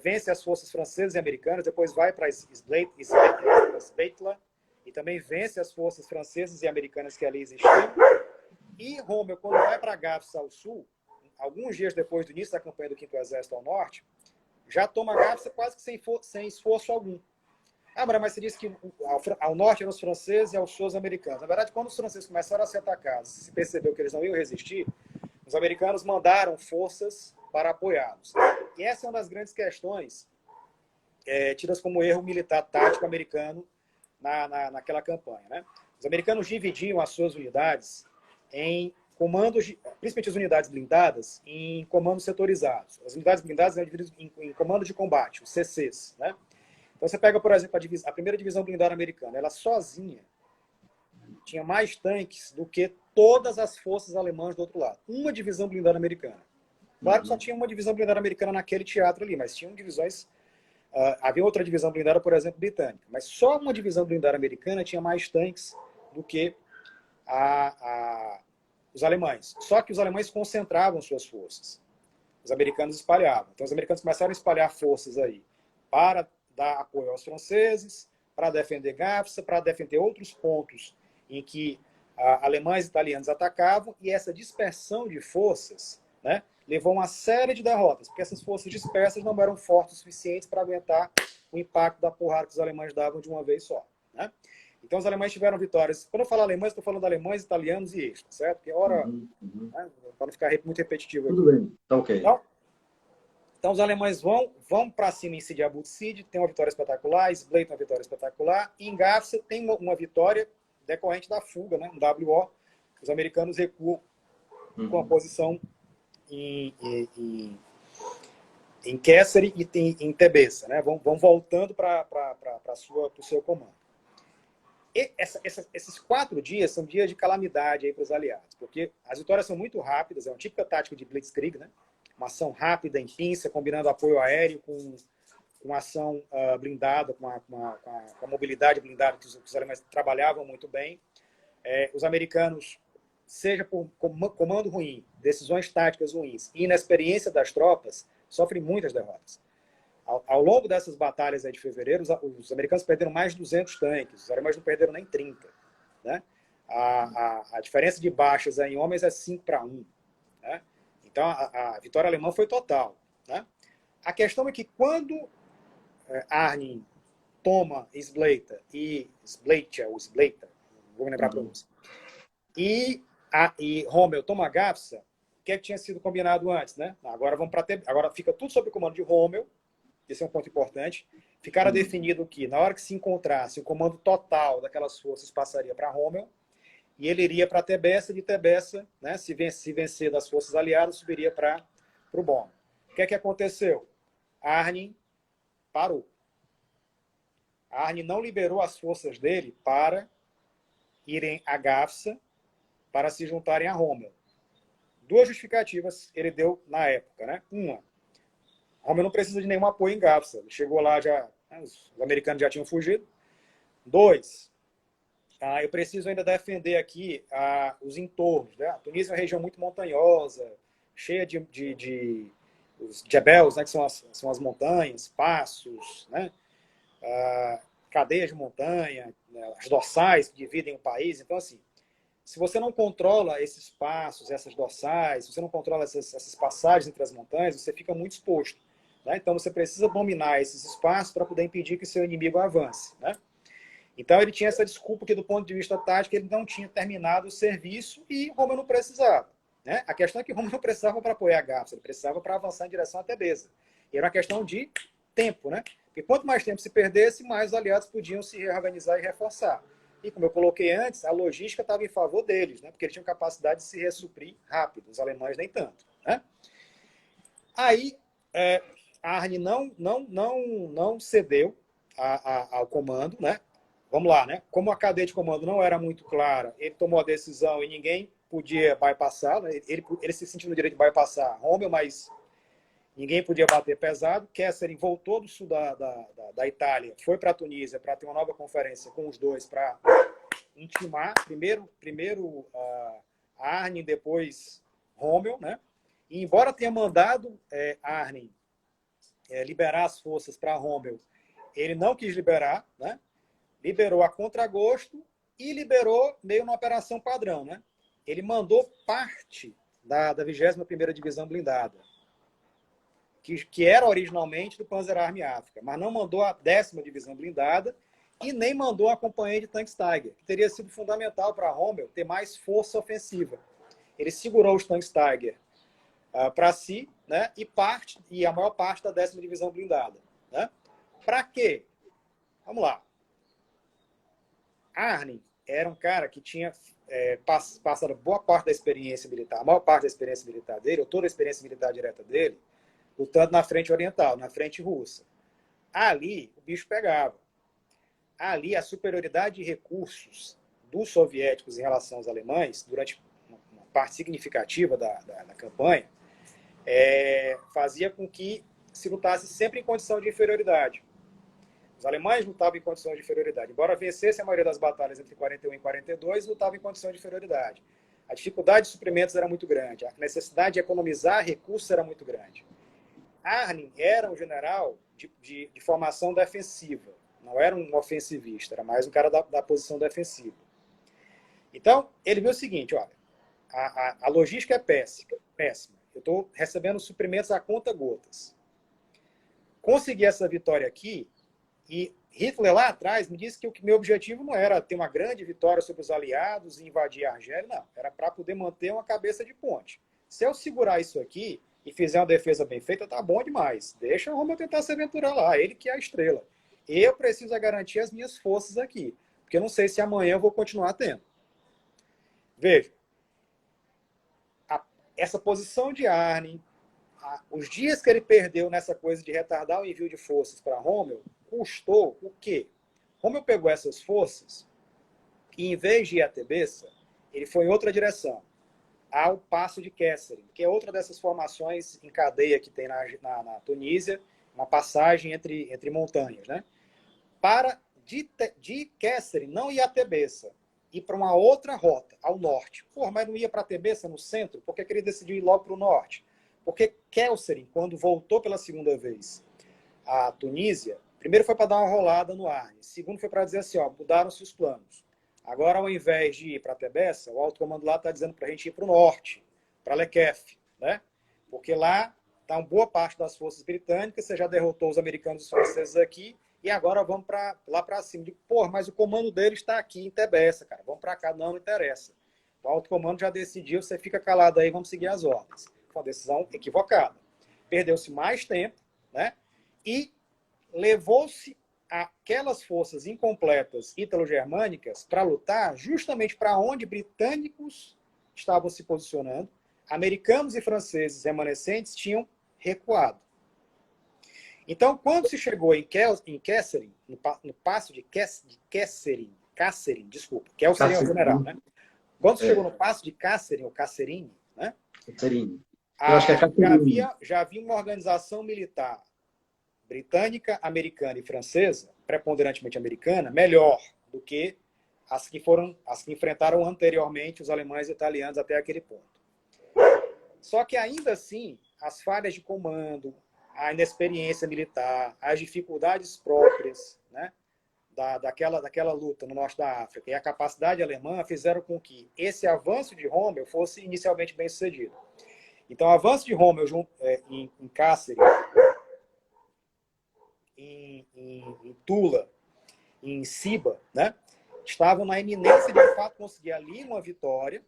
vence as forças francesas e americanas, depois vai para Sbeitla, e também vence as forças francesas e americanas que ali existiam. E Rommel, quando vai para Gafsa ao sul, alguns dias depois do início da campanha do 5º Exército ao norte, já toma Gafsa quase que sem esforço algum. Mas você disse que ao norte eram os franceses e ao sul os americanos. Na verdade, quando os franceses começaram a ser atacados, se percebeu que eles não iam resistir, os americanos mandaram forças para apoiá-los. E essa é uma das grandes questões tidas como erro militar tático americano naquela campanha, né? Os americanos dividiam as suas unidades em comandos, principalmente as unidades blindadas, em comandos setorizados. As unidades blindadas eram divididas em comandos de combate, os CCs, né? Então você pega, por exemplo, a primeira divisão blindada americana. Ela sozinha tinha mais tanques do que todas as forças alemãs do outro lado. Uma divisão blindada americana. Claro que só tinha uma divisão blindada americana naquele teatro ali, mas tinham divisões... havia outra divisão blindada, por exemplo, britânica. Mas só uma divisão blindada americana tinha mais tanques do que os alemães. Só que os alemães concentravam suas forças. Os americanos espalhavam. Então os americanos começaram a espalhar forças aí para dar apoio aos franceses, para defender Gafsa, para defender outros pontos em que alemães e italianos atacavam, e essa dispersão de forças, né, levou a uma série de derrotas, porque essas forças dispersas não eram fortes o suficientes para aguentar o impacto da porrada que os alemães davam de uma vez só, né? Então os alemães tiveram vitórias. Quando eu falo alemães, estou falando alemães, italianos e extras, certo? Porque né, para não ficar muito repetitivo aqui. Tudo bem, tá ok. Então os alemães vão para cima em Sidi Abu Zid, tem uma vitória espetacular, Sbleita uma vitória espetacular, e em Gafsa tem uma vitória decorrente da fuga, né? Um WO. Os americanos recuam com a posição em Kesseri e em Tebessa, né? Vão voltando para o seu comando. E esses 4 dias são dias de calamidade para os aliados, porque as vitórias são muito rápidas, é uma típica tática de Blitzkrieg, né? Uma ação rápida, em pinça, combinando apoio aéreo com ação blindada, com a mobilidade blindada que os alemães trabalhavam muito bem. Os americanos, seja por comando ruim, decisões táticas ruins e inexperiência das tropas, sofrem muitas derrotas. Ao longo dessas batalhas aí de fevereiro, os americanos perderam mais de 200 tanques, os alemães não perderam nem 30. Né? A diferença de baixas em homens é 5-1. Né? Então, a vitória alemã foi total. Né? A questão é que quando Arnim toma Sbleita, vou me lembrar a pronúncia, e Rommel toma Gafsa, o que tinha sido combinado antes? Né? Agora fica tudo sob o comando de Rommel. Esse é um ponto importante. Ficara definido que, na hora que se encontrasse, o comando total daquelas forças passaria para Rommel, e ele iria para Tebessa, de Tebessa, né, se vencer das forças aliadas, subiria para o Bonn. O que é que aconteceu? Arnim parou. Arnim não liberou as forças dele para irem a Gafsa para se juntarem a Rômulo. Duas justificativas ele deu na época, né? Uma, Rômulo não precisa de nenhum apoio em Gafsa. Ele chegou lá, os americanos já tinham fugido. Dois, eu preciso ainda defender aqui os entornos, né? A Tunísia é uma região muito montanhosa, cheia de os jebels, né, que são as montanhas, passos, né? Cadeias de montanha, né? As dorsais que dividem o país. Então, assim, se você não controla esses passos, essas dorsais, se você não controla essas passagens entre as montanhas, você fica muito exposto, né? Então, você precisa dominar esses espaços para poder impedir que seu inimigo avance, né? Então, ele tinha essa desculpa que, do ponto de vista tático, ele não tinha terminado o serviço e Rômulo não precisava, né? A questão é que Rômulo não precisava para apoiar Gafsa, ele precisava para avançar em direção a Tebessa. E era uma questão de tempo, né? Porque quanto mais tempo se perdesse, mais os aliados podiam se reorganizar e reforçar. E, como eu coloquei antes, a logística estava em favor deles, né? Porque eles tinham capacidade de se ressuprir rápido, os alemães nem tanto, né? Aí, Arne não cedeu ao comando, né? Vamos lá, né? Como a cadeia de comando não era muito clara, ele tomou a decisão e ninguém podia bypassar, né? Ele se sentiu no direito de bypassar Rômulo, mas ninguém podia bater pesado. Kesselring voltou do sul da Itália, foi para a Tunísia para ter uma nova conferência com os dois para intimar, primeiro Arne, depois Rômulo, né? E embora tenha mandado Arne liberar as forças para Rômulo, ele não quis liberar, né? Liberou a contragosto e liberou meio na operação padrão, né? Ele mandou parte da 21ª Divisão Blindada, que era originalmente do Panzerarmee África, mas não mandou a 10ª Divisão Blindada e nem mandou a companhia de tanques Tiger, que teria sido fundamental para Rômulo ter mais força ofensiva. Ele segurou os tanques Tiger para si, né? E a maior parte da 10ª Divisão Blindada, né? Para quê? Vamos lá. Arne era um cara que tinha passado boa parte da experiência militar, a maior parte da experiência militar dele, ou toda a experiência militar direta dele, lutando na frente oriental, na frente russa. Ali, o bicho pegava. Ali, a superioridade de recursos dos soviéticos em relação aos alemães, durante uma parte significativa da campanha, fazia com que se lutasse sempre em condição de inferioridade. Os alemães lutavam em condições de inferioridade. Embora vencessem a maioria das batalhas entre 41 e 42, lutavam em condição de inferioridade. A dificuldade de suprimentos era muito grande. A necessidade de economizar recursos era muito grande. Arne era um general de formação defensiva. Não era um ofensivista, era mais um cara da posição defensiva. Então, ele viu o seguinte, olha, a logística é péssima. Eu estou recebendo suprimentos a conta-gotas. Consegui essa vitória aqui, e Hitler lá atrás me disse que o meu objetivo não era ter uma grande vitória sobre os aliados e invadir a Argélia, não. Era para poder manter uma cabeça de ponte. Se eu segurar isso aqui e fizer uma defesa bem feita, tá bom demais. Deixa o Rômulo tentar se aventurar lá, ele que é a estrela. Eu preciso garantir as minhas forças aqui, porque eu não sei se amanhã eu vou continuar tendo. Veja, essa posição de Arne, os dias que ele perdeu nessa coisa de retardar o envio de forças para Rômulo, custou o quê? Rômulo pegou essas forças e, em vez de ir a Tebessa, ele foi em outra direção, ao Passo de Kesselring, que é outra dessas formações em cadeia que tem na Tunísia, uma passagem entre montanhas, né? Para de Kesselring não ir a Tebessa, ir para uma outra rota, ao norte. Porra, mas não ia para Tebessa, no centro? Por que ele decidiu ir logo para o norte? Porque Kesselring, quando voltou pela segunda vez à Tunísia, primeiro foi para dar uma rolada no Arne, segundo foi para dizer assim, ó, mudaram-se os planos. Agora, ao invés de ir para Tebessa, o alto comando lá está dizendo para a gente ir para o norte, para Lekef, né? Porque lá está uma boa parte das forças britânicas, você já derrotou os americanos e os franceses aqui, e agora vamos lá para cima. Digo, pô, mas o comando dele está aqui em Tebessa, cara, vamos para cá, não interessa. O alto comando já decidiu, você fica calado aí, vamos seguir as ordens. Foi uma decisão equivocada. Perdeu-se mais tempo, né? E levou-se aquelas forças incompletas ítalo-germânicas para lutar justamente para onde britânicos estavam se posicionando, americanos e franceses remanescentes tinham recuado. Então, quando se chegou em Kesselring, no passo de Kesselring, desculpa, Kesselring é o general, né? Quando chegou no passo de Kasserine, ou Kasserine, né? Kasserine. Eu acho que é Kasserine. Já havia uma organização militar britânica, americana e francesa, preponderantemente americana, melhor do que as que enfrentaram anteriormente os alemães e italianos até aquele ponto. Só que ainda assim, as falhas de comando, a inexperiência militar, as dificuldades próprias, né, daquela luta no norte da África e a capacidade alemã fizeram com que esse avanço de Rommel fosse inicialmente bem sucedido. Então, o avanço de Rommel em Cáceres, em Tula, em Siba, né, estavam na iminência de fato conseguir ali uma vitória,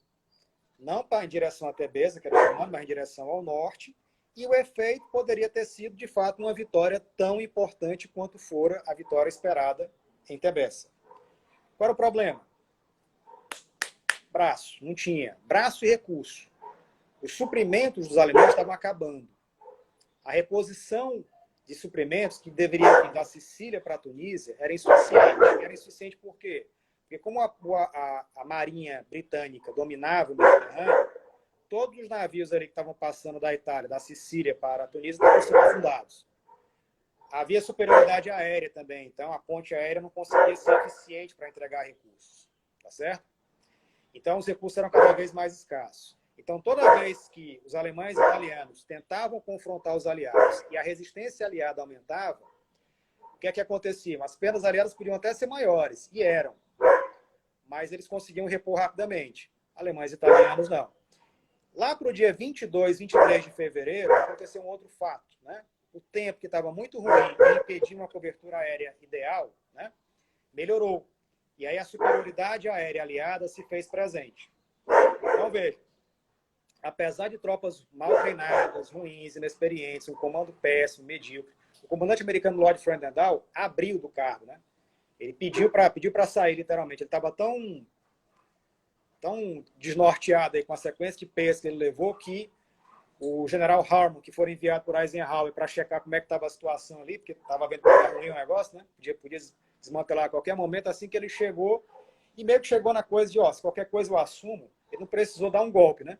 não para em direção a Tebessa, que era chamado, mas em direção ao norte, e o efeito poderia ter sido, de fato, uma vitória tão importante quanto fora a vitória esperada em Tebessa. Qual era o problema? Braço, não tinha. Braço e recurso. Os suprimentos dos alemães estavam acabando. A reposição de suprimentos que deveria vir da Sicília para a Tunísia era insuficiente. Era insuficiente por quê? Porque como a marinha britânica dominava o Mediterrâneo, todos os navios ali que estavam passando da Itália, da Sicília para a Tunísia, estavam sendo afundados. Havia superioridade aérea também, então a ponte aérea não conseguia ser eficiente para entregar recursos. Tá certo? Então os recursos eram cada vez mais escassos. Então toda vez que os alemães e italianos tentavam confrontar os aliados e a resistência aliada aumentava, o que é que acontecia? As perdas aliadas podiam até ser maiores, e eram. Mas eles conseguiam repor rapidamente. Alemães e italianos não. Lá para o dia 22, 23 de fevereiro, aconteceu um outro fato, né? O tempo, que estava muito ruim e impedia uma cobertura aérea ideal, né, melhorou. E aí a superioridade aérea aliada se fez presente. Então, veja, apesar de tropas mal treinadas, ruins, inexperientes, um comando péssimo, medíocre, o comandante americano Lord Fredendall abriu do cargo, né? Ele pediu para sair, literalmente. Ele estava tão desnorteado aí com a sequência de perdas que ele levou que o general Harmon, que foi enviado por Eisenhower para checar como é que estava a situação ali, porque estava vendo que estava ruim o negócio, né? Podia desmantelar a qualquer momento. Assim que ele chegou, e meio que chegou na coisa de, se qualquer coisa eu assumo, ele não precisou dar um golpe, né?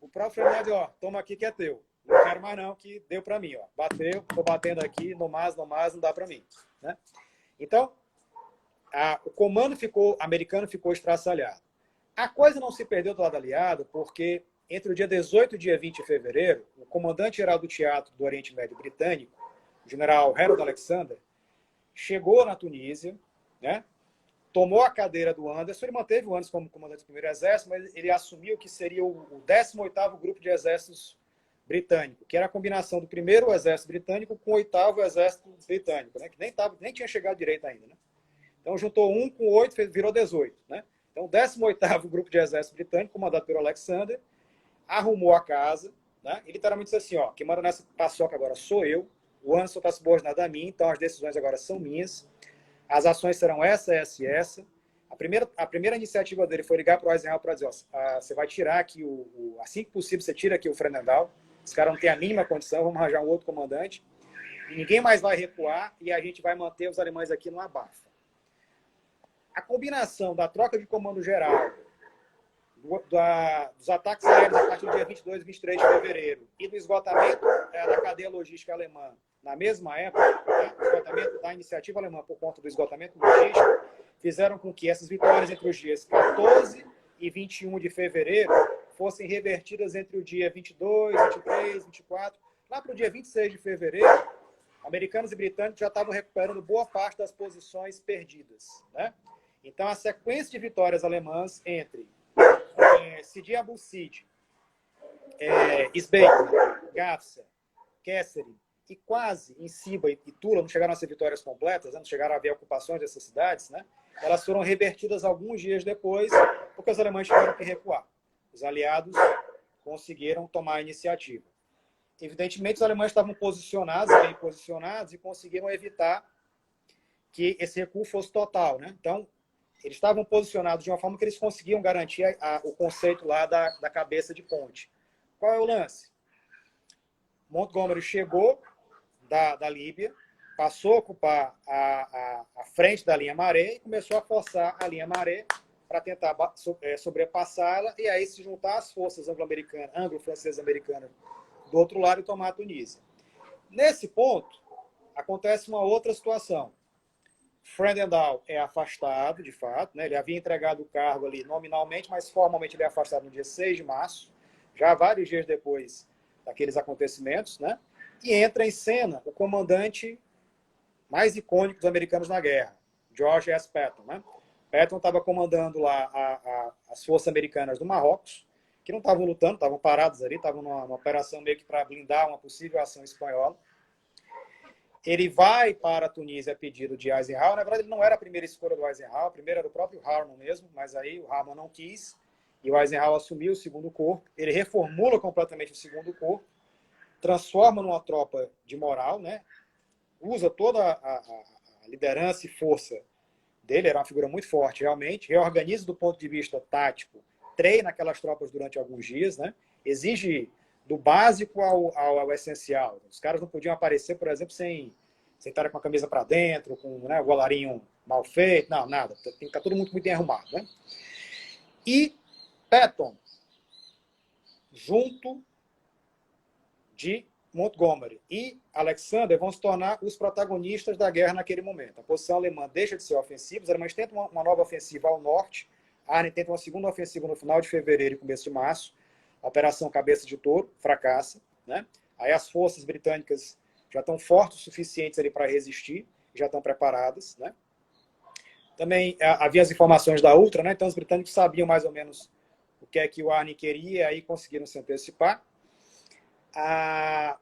O próprio Fernandes, toma aqui que é teu. Não quero mais não, que deu para mim, Bateu, estou batendo aqui, no mais, não dá para mim, né? Então, o comando americano ficou estraçalhado. A coisa não se perdeu do lado aliado, porque entre o dia 18 e o dia 20 de fevereiro, o comandante-geral do Teatro do Oriente Médio britânico, o general Harold Alexander, chegou na Tunísia, né, tomou a cadeira do Anderson. Ele manteve o Anderson como comandante do primeiro exército, mas ele assumiu que seria o 18º grupo de exércitos britânico, que era a combinação do primeiro exército britânico com o 8º exército britânico, né, que nem tinha chegado direito ainda, né? Então juntou 1 com 8, virou 18, né? Então o 18º grupo de exército britânico, comandado pelo Alexander, arrumou a casa, né? E literalmente disse assim, quem manda nessa paçoca agora sou eu, o Anderson está subordinado a mim, então as decisões agora são minhas, as ações serão essa. A primeira iniciativa dele foi ligar para o Eisenhower para dizer, você vai tirar aqui, assim que possível, você tira aqui o Fredendall, os caras não têm a mínima condição, vamos arranjar um outro comandante, e ninguém mais vai recuar, e a gente vai manter os alemães aqui no abafa. A combinação da troca de comando geral, dos ataques aéreos a partir do dia 22 e 23 de fevereiro e do esgotamento da cadeia logística alemã na mesma época, né, o esgotamento da iniciativa alemã por conta do esgotamento logístico, fizeram com que essas vitórias entre os dias 14 e 21 de fevereiro fossem revertidas entre o dia 22, 23, 24. Lá para o dia 26 de fevereiro, americanos e britânicos já estavam recuperando boa parte das posições perdidas, né? Então, a sequência de vitórias alemãs entre Sidi Abu Sidi, Sbeik, Gafsa, Kesserin e quase em Siba e Tula, não chegaram a ser vitórias completas, não chegaram a haver ocupações dessas cidades, né? Elas foram revertidas alguns dias depois, porque os alemães tiveram que recuar. Os aliados conseguiram tomar a iniciativa. Evidentemente, os alemães estavam bem posicionados e conseguiram evitar que esse recuo fosse total, né? Então, eles estavam posicionados de uma forma que eles conseguiam garantir o conceito lá da cabeça de ponte. Qual é o lance? Montgomery chegou da Líbia, passou a ocupar a frente da linha Maré e começou a forçar a linha Maré para tentar sobrepassá-la e aí se juntar às forças anglo-francesas americanas do outro lado e tomar a Tunísia. Nesse ponto, acontece uma outra situação. Fredendall é afastado, de fato, né? Ele havia entregado o cargo ali nominalmente, mas formalmente ele é afastado no dia 6 de março, já vários dias depois daqueles acontecimentos, né? E entra em cena o comandante mais icônico dos americanos na guerra, George S. Patton, né? Patton estava comandando lá as forças americanas do Marrocos, que não estavam lutando, estavam parados ali, estavam numa operação meio que para blindar uma possível ação espanhola. Ele vai para a Tunísia a pedido de Eisenhower. Na verdade, ele não era a primeira escolha do Eisenhower, a primeira era o próprio Harman mesmo, mas aí o Harman não quis, e o Eisenhower assumiu o segundo corpo. Ele reformula completamente o segundo corpo, transforma numa tropa de moral, né? Usa toda a liderança e força dele, era uma figura muito forte, realmente, reorganiza do ponto de vista tático, treina aquelas tropas durante alguns dias, né? Exige do básico ao essencial. Os caras não podiam aparecer, por exemplo, sem estar com a camisa para dentro, com, né, o golarinho mal feito, não, nada. Tem que ficar todo mundo muito bem arrumado, né? E Patton, junto de Montgomery e Alexander, vão se tornar os protagonistas da guerra naquele momento. A posição alemã deixa de ser ofensiva, os alemães tentam uma nova ofensiva ao norte, Arne tenta uma segunda ofensiva no final de fevereiro e começo de março, a Operação Cabeça de Touro fracassa, né? Aí as forças britânicas já estão fortes o suficientes ali para resistir, já estão preparadas, né? Também havia as informações da Ultra, né? Então os britânicos sabiam mais ou menos o que é que o Arne queria, e aí conseguiram se antecipar. Há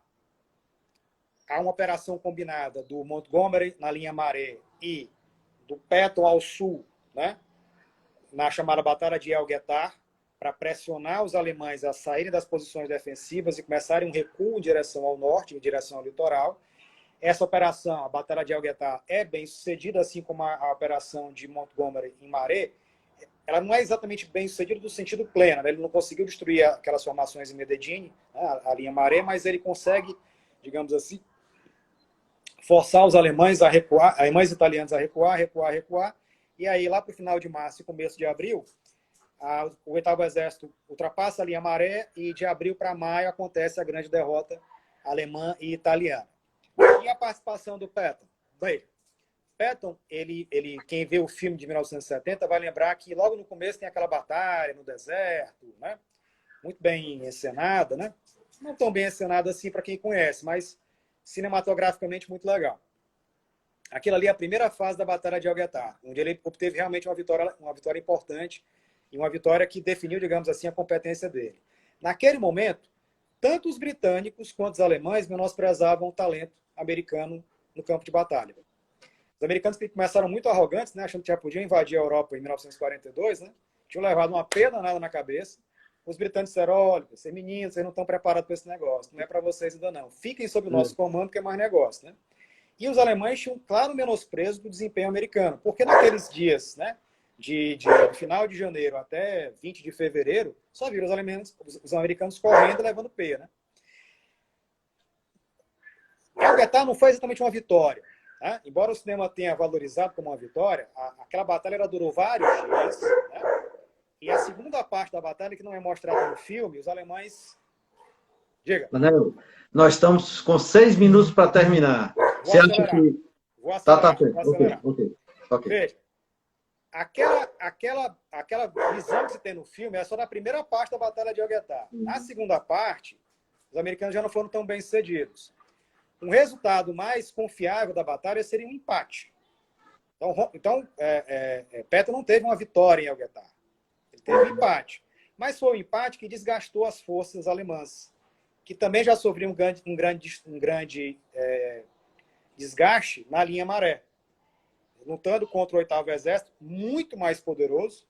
uma operação combinada do Montgomery na linha Maré e do Patton ao sul, né? Na chamada Batalha de El Guetar, para pressionar os alemães a saírem das posições defensivas e começarem um recuo em direção ao norte, em direção ao litoral. Essa operação, a Batalha de El Guetar, é bem sucedida, assim como a operação de Montgomery em Maré. Ela não é exatamente bem sucedida no sentido pleno, né? Ele não conseguiu destruir aquelas formações em Medellín, né, a linha Maré, mas ele consegue, digamos assim, forçar os alemães a recuar, alemães e italianos a recuar, e aí lá para o final de março e começo de abril, o 8º Exército ultrapassa a linha Maré e de abril para maio acontece a grande derrota alemã e italiana. E a participação do Patton? Bem, Patton, quem vê o filme de 1970 vai lembrar que logo no começo tem aquela batalha no deserto, né? Muito bem encenada, né? Não tão bem encenada assim para quem conhece, mas cinematograficamente muito legal. Aquilo ali é a primeira fase da Batalha de El Guetar, onde ele obteve realmente uma vitória importante e uma vitória que definiu, digamos assim, a competência dele. Naquele momento, tanto os britânicos quanto os alemães menosprezavam o talento americano no campo de batalha. Os americanos que começaram muito arrogantes, né, achando que já podiam invadir a Europa em 1942, né, tinham levado uma pedanada na cabeça. Os britânicos disseram: olha, vocês meninos, vocês não estão preparados para esse negócio, não é para vocês ainda não. Fiquem sob o nosso comando, que é mais negócio, né? E os alemães tinham um claro menosprezo do desempenho americano, porque naqueles dias, né, de final de janeiro até 20 de fevereiro, só viram os americanos correndo e levando peia, né? El Guetar não foi exatamente uma vitória, né? Embora o cinema tenha valorizado como uma vitória, aquela batalha durou vários dias, né? E a segunda parte da batalha, que não é mostrada no filme, os alemães... Diga. Manel, nós estamos com 6 minutos para terminar. Você acha que... Vou acelerar. Ok. Veja, aquela visão que se tem no filme é só da primeira parte da Batalha de El Guetar. Na segunda parte, os americanos já não foram tão bem sucedidos. Um resultado mais confiável da batalha seria um empate. Então Patton não teve uma vitória em El Guetar. Ele teve um empate. Mas foi um empate que desgastou as forças alemãs, que também já sofriam um grande desgaste na linha Maré, lutando contra o 8º Exército, muito mais poderoso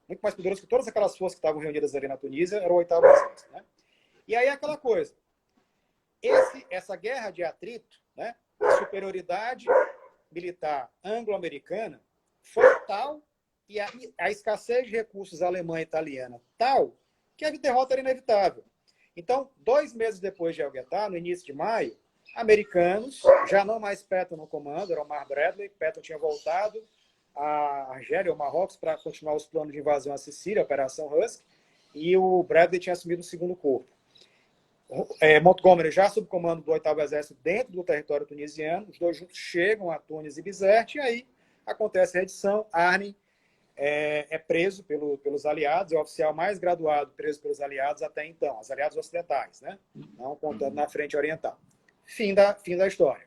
que todas aquelas forças que estavam reunidas ali na Tunísia, era o 8º Exército, né? E aí aquela coisa, essa guerra de atrito, né, a superioridade militar anglo-americana foi tal, e a escassez de recursos alemã e italiana tal, que a derrota era inevitável. Então, 2 meses depois de El Guetar, no início de maio, americanos, já não mais Patton no comando, era o Omar Bradley, Patton tinha voltado a Argélia, o Marrocos, para continuar os planos de invasão à Sicília, a Operação Husky, e o Bradley tinha assumido o segundo corpo. Montgomery, já sob comando do 8º Exército, dentro do território tunisiano, os dois juntos chegam a Tunis e Bizerte, e aí acontece a redição. Arni é preso pelos aliados, é o oficial mais graduado preso pelos aliados até então, os aliados ocidentais, né? Não contando na frente oriental. Fim da história.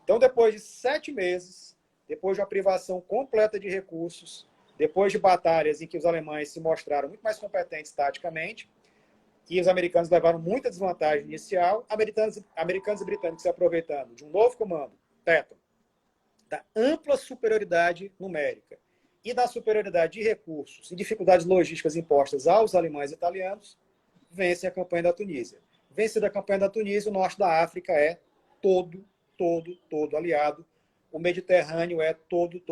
Então, depois de 7 meses, depois de uma privação completa de recursos, depois de batalhas em que os alemães se mostraram muito mais competentes taticamente, e os americanos levaram muita desvantagem inicial, americanos e britânicos se aproveitando de um novo comando, Patton, da ampla superioridade numérica e da superioridade de recursos e dificuldades logísticas impostas aos alemães e italianos, vencem a campanha da Tunísia. Vencida a campanha da Tunísia, o norte da África é todo aliado. O Mediterrâneo é todo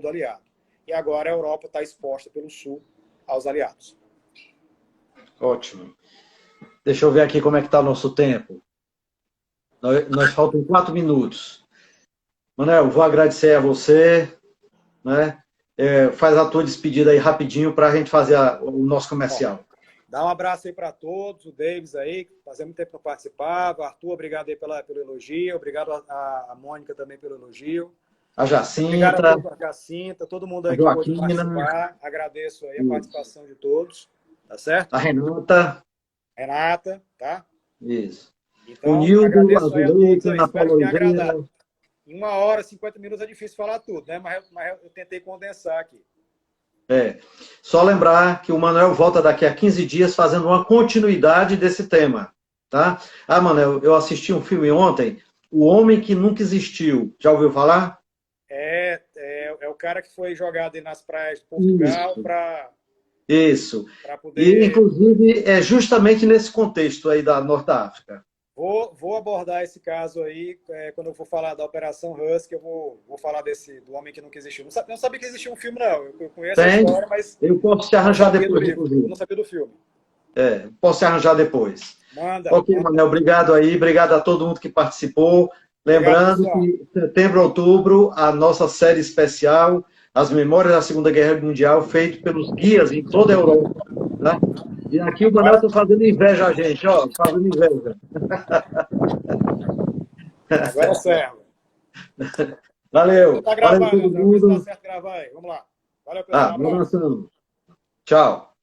aliado. E agora a Europa está exposta pelo sul aos aliados. Ótimo. Deixa eu ver aqui como é que está o nosso tempo. Nós faltam 4 minutos. Manuel, vou agradecer a você, né? Faz a tua despedida aí rapidinho para a gente fazer o nosso comercial. Bom, dá um abraço aí para todos, o Davis aí, fazia muito tempo que não participava, Arthur, obrigado aí pelo elogio, obrigado a Mônica também pelo elogio. A Jacinta. Obrigado a Jacinta, todo mundo aí que pôde participar, agradeço aí a participação de todos, tá certo? A Renata, tá? Isso. Então, o Nildo, agradeço aí a todos aí, na espero que tenha agradado. Em 1 hora, 50 minutos é difícil falar tudo, né? Mas eu tentei condensar aqui. Só lembrar que o Manuel volta daqui a 15 dias fazendo uma continuidade desse tema, tá? Manuel, eu assisti um filme ontem, O Homem que Nunca Existiu. Já ouviu falar? É o cara que foi jogado aí nas praias de Portugal para... Isso. Poder... E, inclusive, é justamente nesse contexto aí da Norte da África. Vou abordar esse caso aí, quando eu for falar da Operação Husky, eu vou falar do Homem que Nunca Existiu. Não sabia que existia um filme, não. Eu conheço a história, mas... Eu posso te arranjar depois, inclusive. Eu não sabia do filme. Posso te arranjar depois. Manda. Ok, Manuel, obrigado aí. Obrigado a todo mundo que participou. Lembrando que setembro, outubro, a nossa série especial, As Memórias da Segunda Guerra Mundial, feito pelos guias em toda a Europa. Tá? E aqui o Manuel está fazendo inveja a gente, ó, fazendo inveja. Agora serve. Valeu. Tá gravando, valeu todo mundo. tá certo gravar aí. Vamos lá. Valeu, pessoal. Um abração. Tchau.